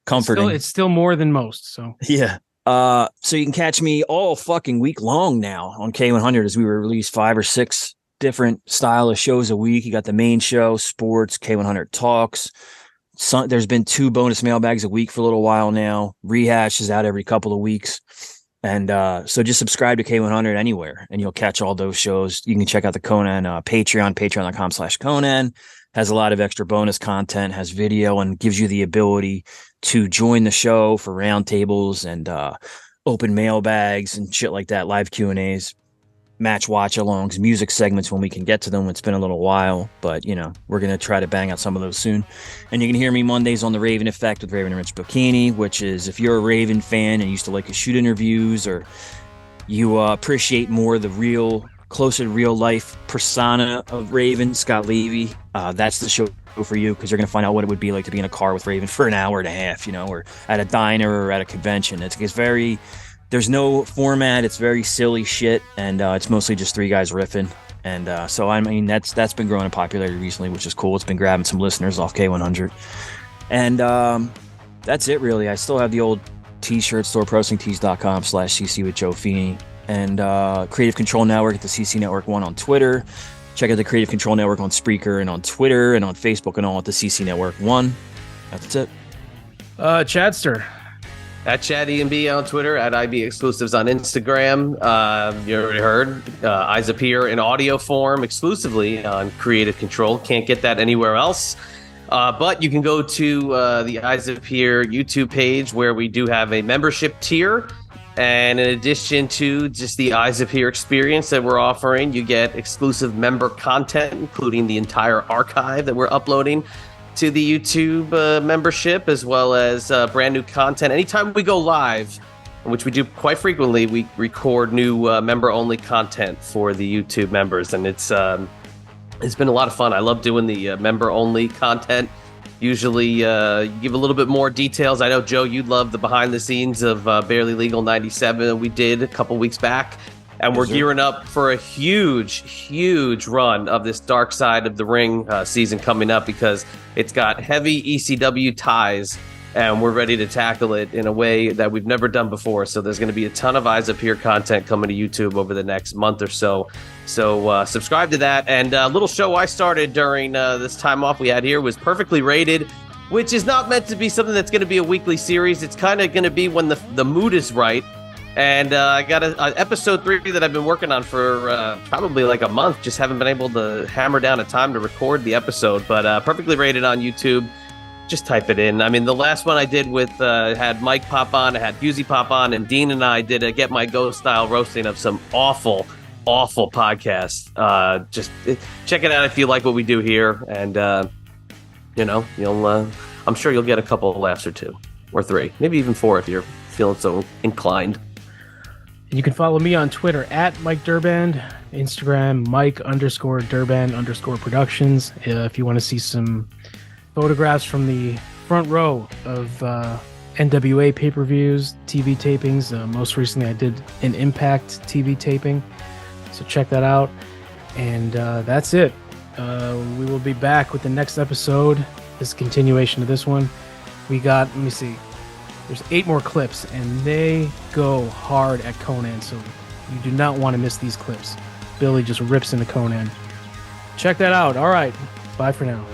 Speaker 2: comforting.
Speaker 9: It's still more than most, so
Speaker 2: yeah. So you can catch me all fucking week long now on K100 as we release 5 or 6 different style of shows a week. You got the main show, sports, K100 Talks. There's been 2 bonus mailbags a week for a little while now. Rehash is out every couple of weeks. And so just subscribe to K100 anywhere and you'll catch all those shows. You can check out the Conan Patreon, patreon.com/Conan. Has a lot of extra bonus content, has video, and gives you the ability to join the show for roundtables and open mailbags and shit like that, live Q&As. Match watch-alongs, music segments when we can get to them. It's been a little while, but, we're going to try to bang out some of those soon. And you can hear me Mondays on The Raven Effect with Raven and Rich Bikini, which is if you're a Raven fan and used to like his shoot interviews, or you appreciate more the closer to real-life persona of Raven, Scott Levy, that's the show for you, because you're going to find out what it would be like to be in a car with Raven for an hour and a half, or at a diner or at a convention. It's very... There's no format. It's very silly shit, and it's mostly just 3 guys riffing. And so I mean that's been growing in popularity recently, which is cool. It's been grabbing some listeners off K100, and that's it really. I still have the old T-shirt store, ProWrestlingTees.com/CC with Joe Feeney, and Creative Control Network at the CC Network 1 on Twitter. Check out the Creative Control Network on Spreaker and on Twitter and on Facebook and all at the CC Network 1. That's it.
Speaker 9: Chadster.
Speaker 7: At Chad EMB on Twitter, at IB Exclusives on Instagram. You already heard. Eyes Appear in audio form exclusively on Creative Control. Can't get that anywhere else. But you can go to the Eyes Appear YouTube page, where we do have a membership tier. And in addition to just the Eyes Appear experience that we're offering, you get exclusive member content, including the entire archive that we're uploading to the YouTube membership, as well as brand new content. Anytime we go live, which we do quite frequently, we record new member-only content for the YouTube members, and it's been a lot of fun. I love doing the member-only content. Usually give a little bit more details. I know, Joe, you'd love the behind-the-scenes of Barely Legal 97 we did a couple weeks back. And we're gearing up for a huge run of this Dark Side of the Ring season coming up because it's got heavy ECW ties, and we're ready to tackle it in a way that we've never done before. So there's going to be a ton of Eyes Up Here content coming to YouTube over the next month or so. So subscribe to that. And a little show I started during this time off we had here was Perfectly Rated, which is not meant to be something that's going to be a weekly series. It's kind of going to be when the mood is right. And I got an episode 3 that I've been working on for probably like a month. Just haven't been able to hammer down a time to record the episode. But Perfectly Rated on YouTube. Just type it in. I mean, the last one I did with had Mike pop on, I had Husey pop on, and Dean and I did a Get My Go style roasting of some awful podcasts. Just check it out if you like what we do here. And, you'll I'm sure you'll get a couple of laughs or 2 or 3, maybe even 4 if you're feeling so inclined.
Speaker 9: You can follow me on Twitter at Mike Durband, Instagram Mike_Durband_Productions. If you want to see some photographs from the front row of NWA pay-per-views, TV tapings. Most recently, I did an Impact TV taping, so check that out. And that's it. We will be back with the next episode. This continuation of this one. We got, let me see. There's 8 more clips, and they go hard at Conan, so you do not want to miss these clips. Billy just rips into Conan. Check that out. All right. Bye for now.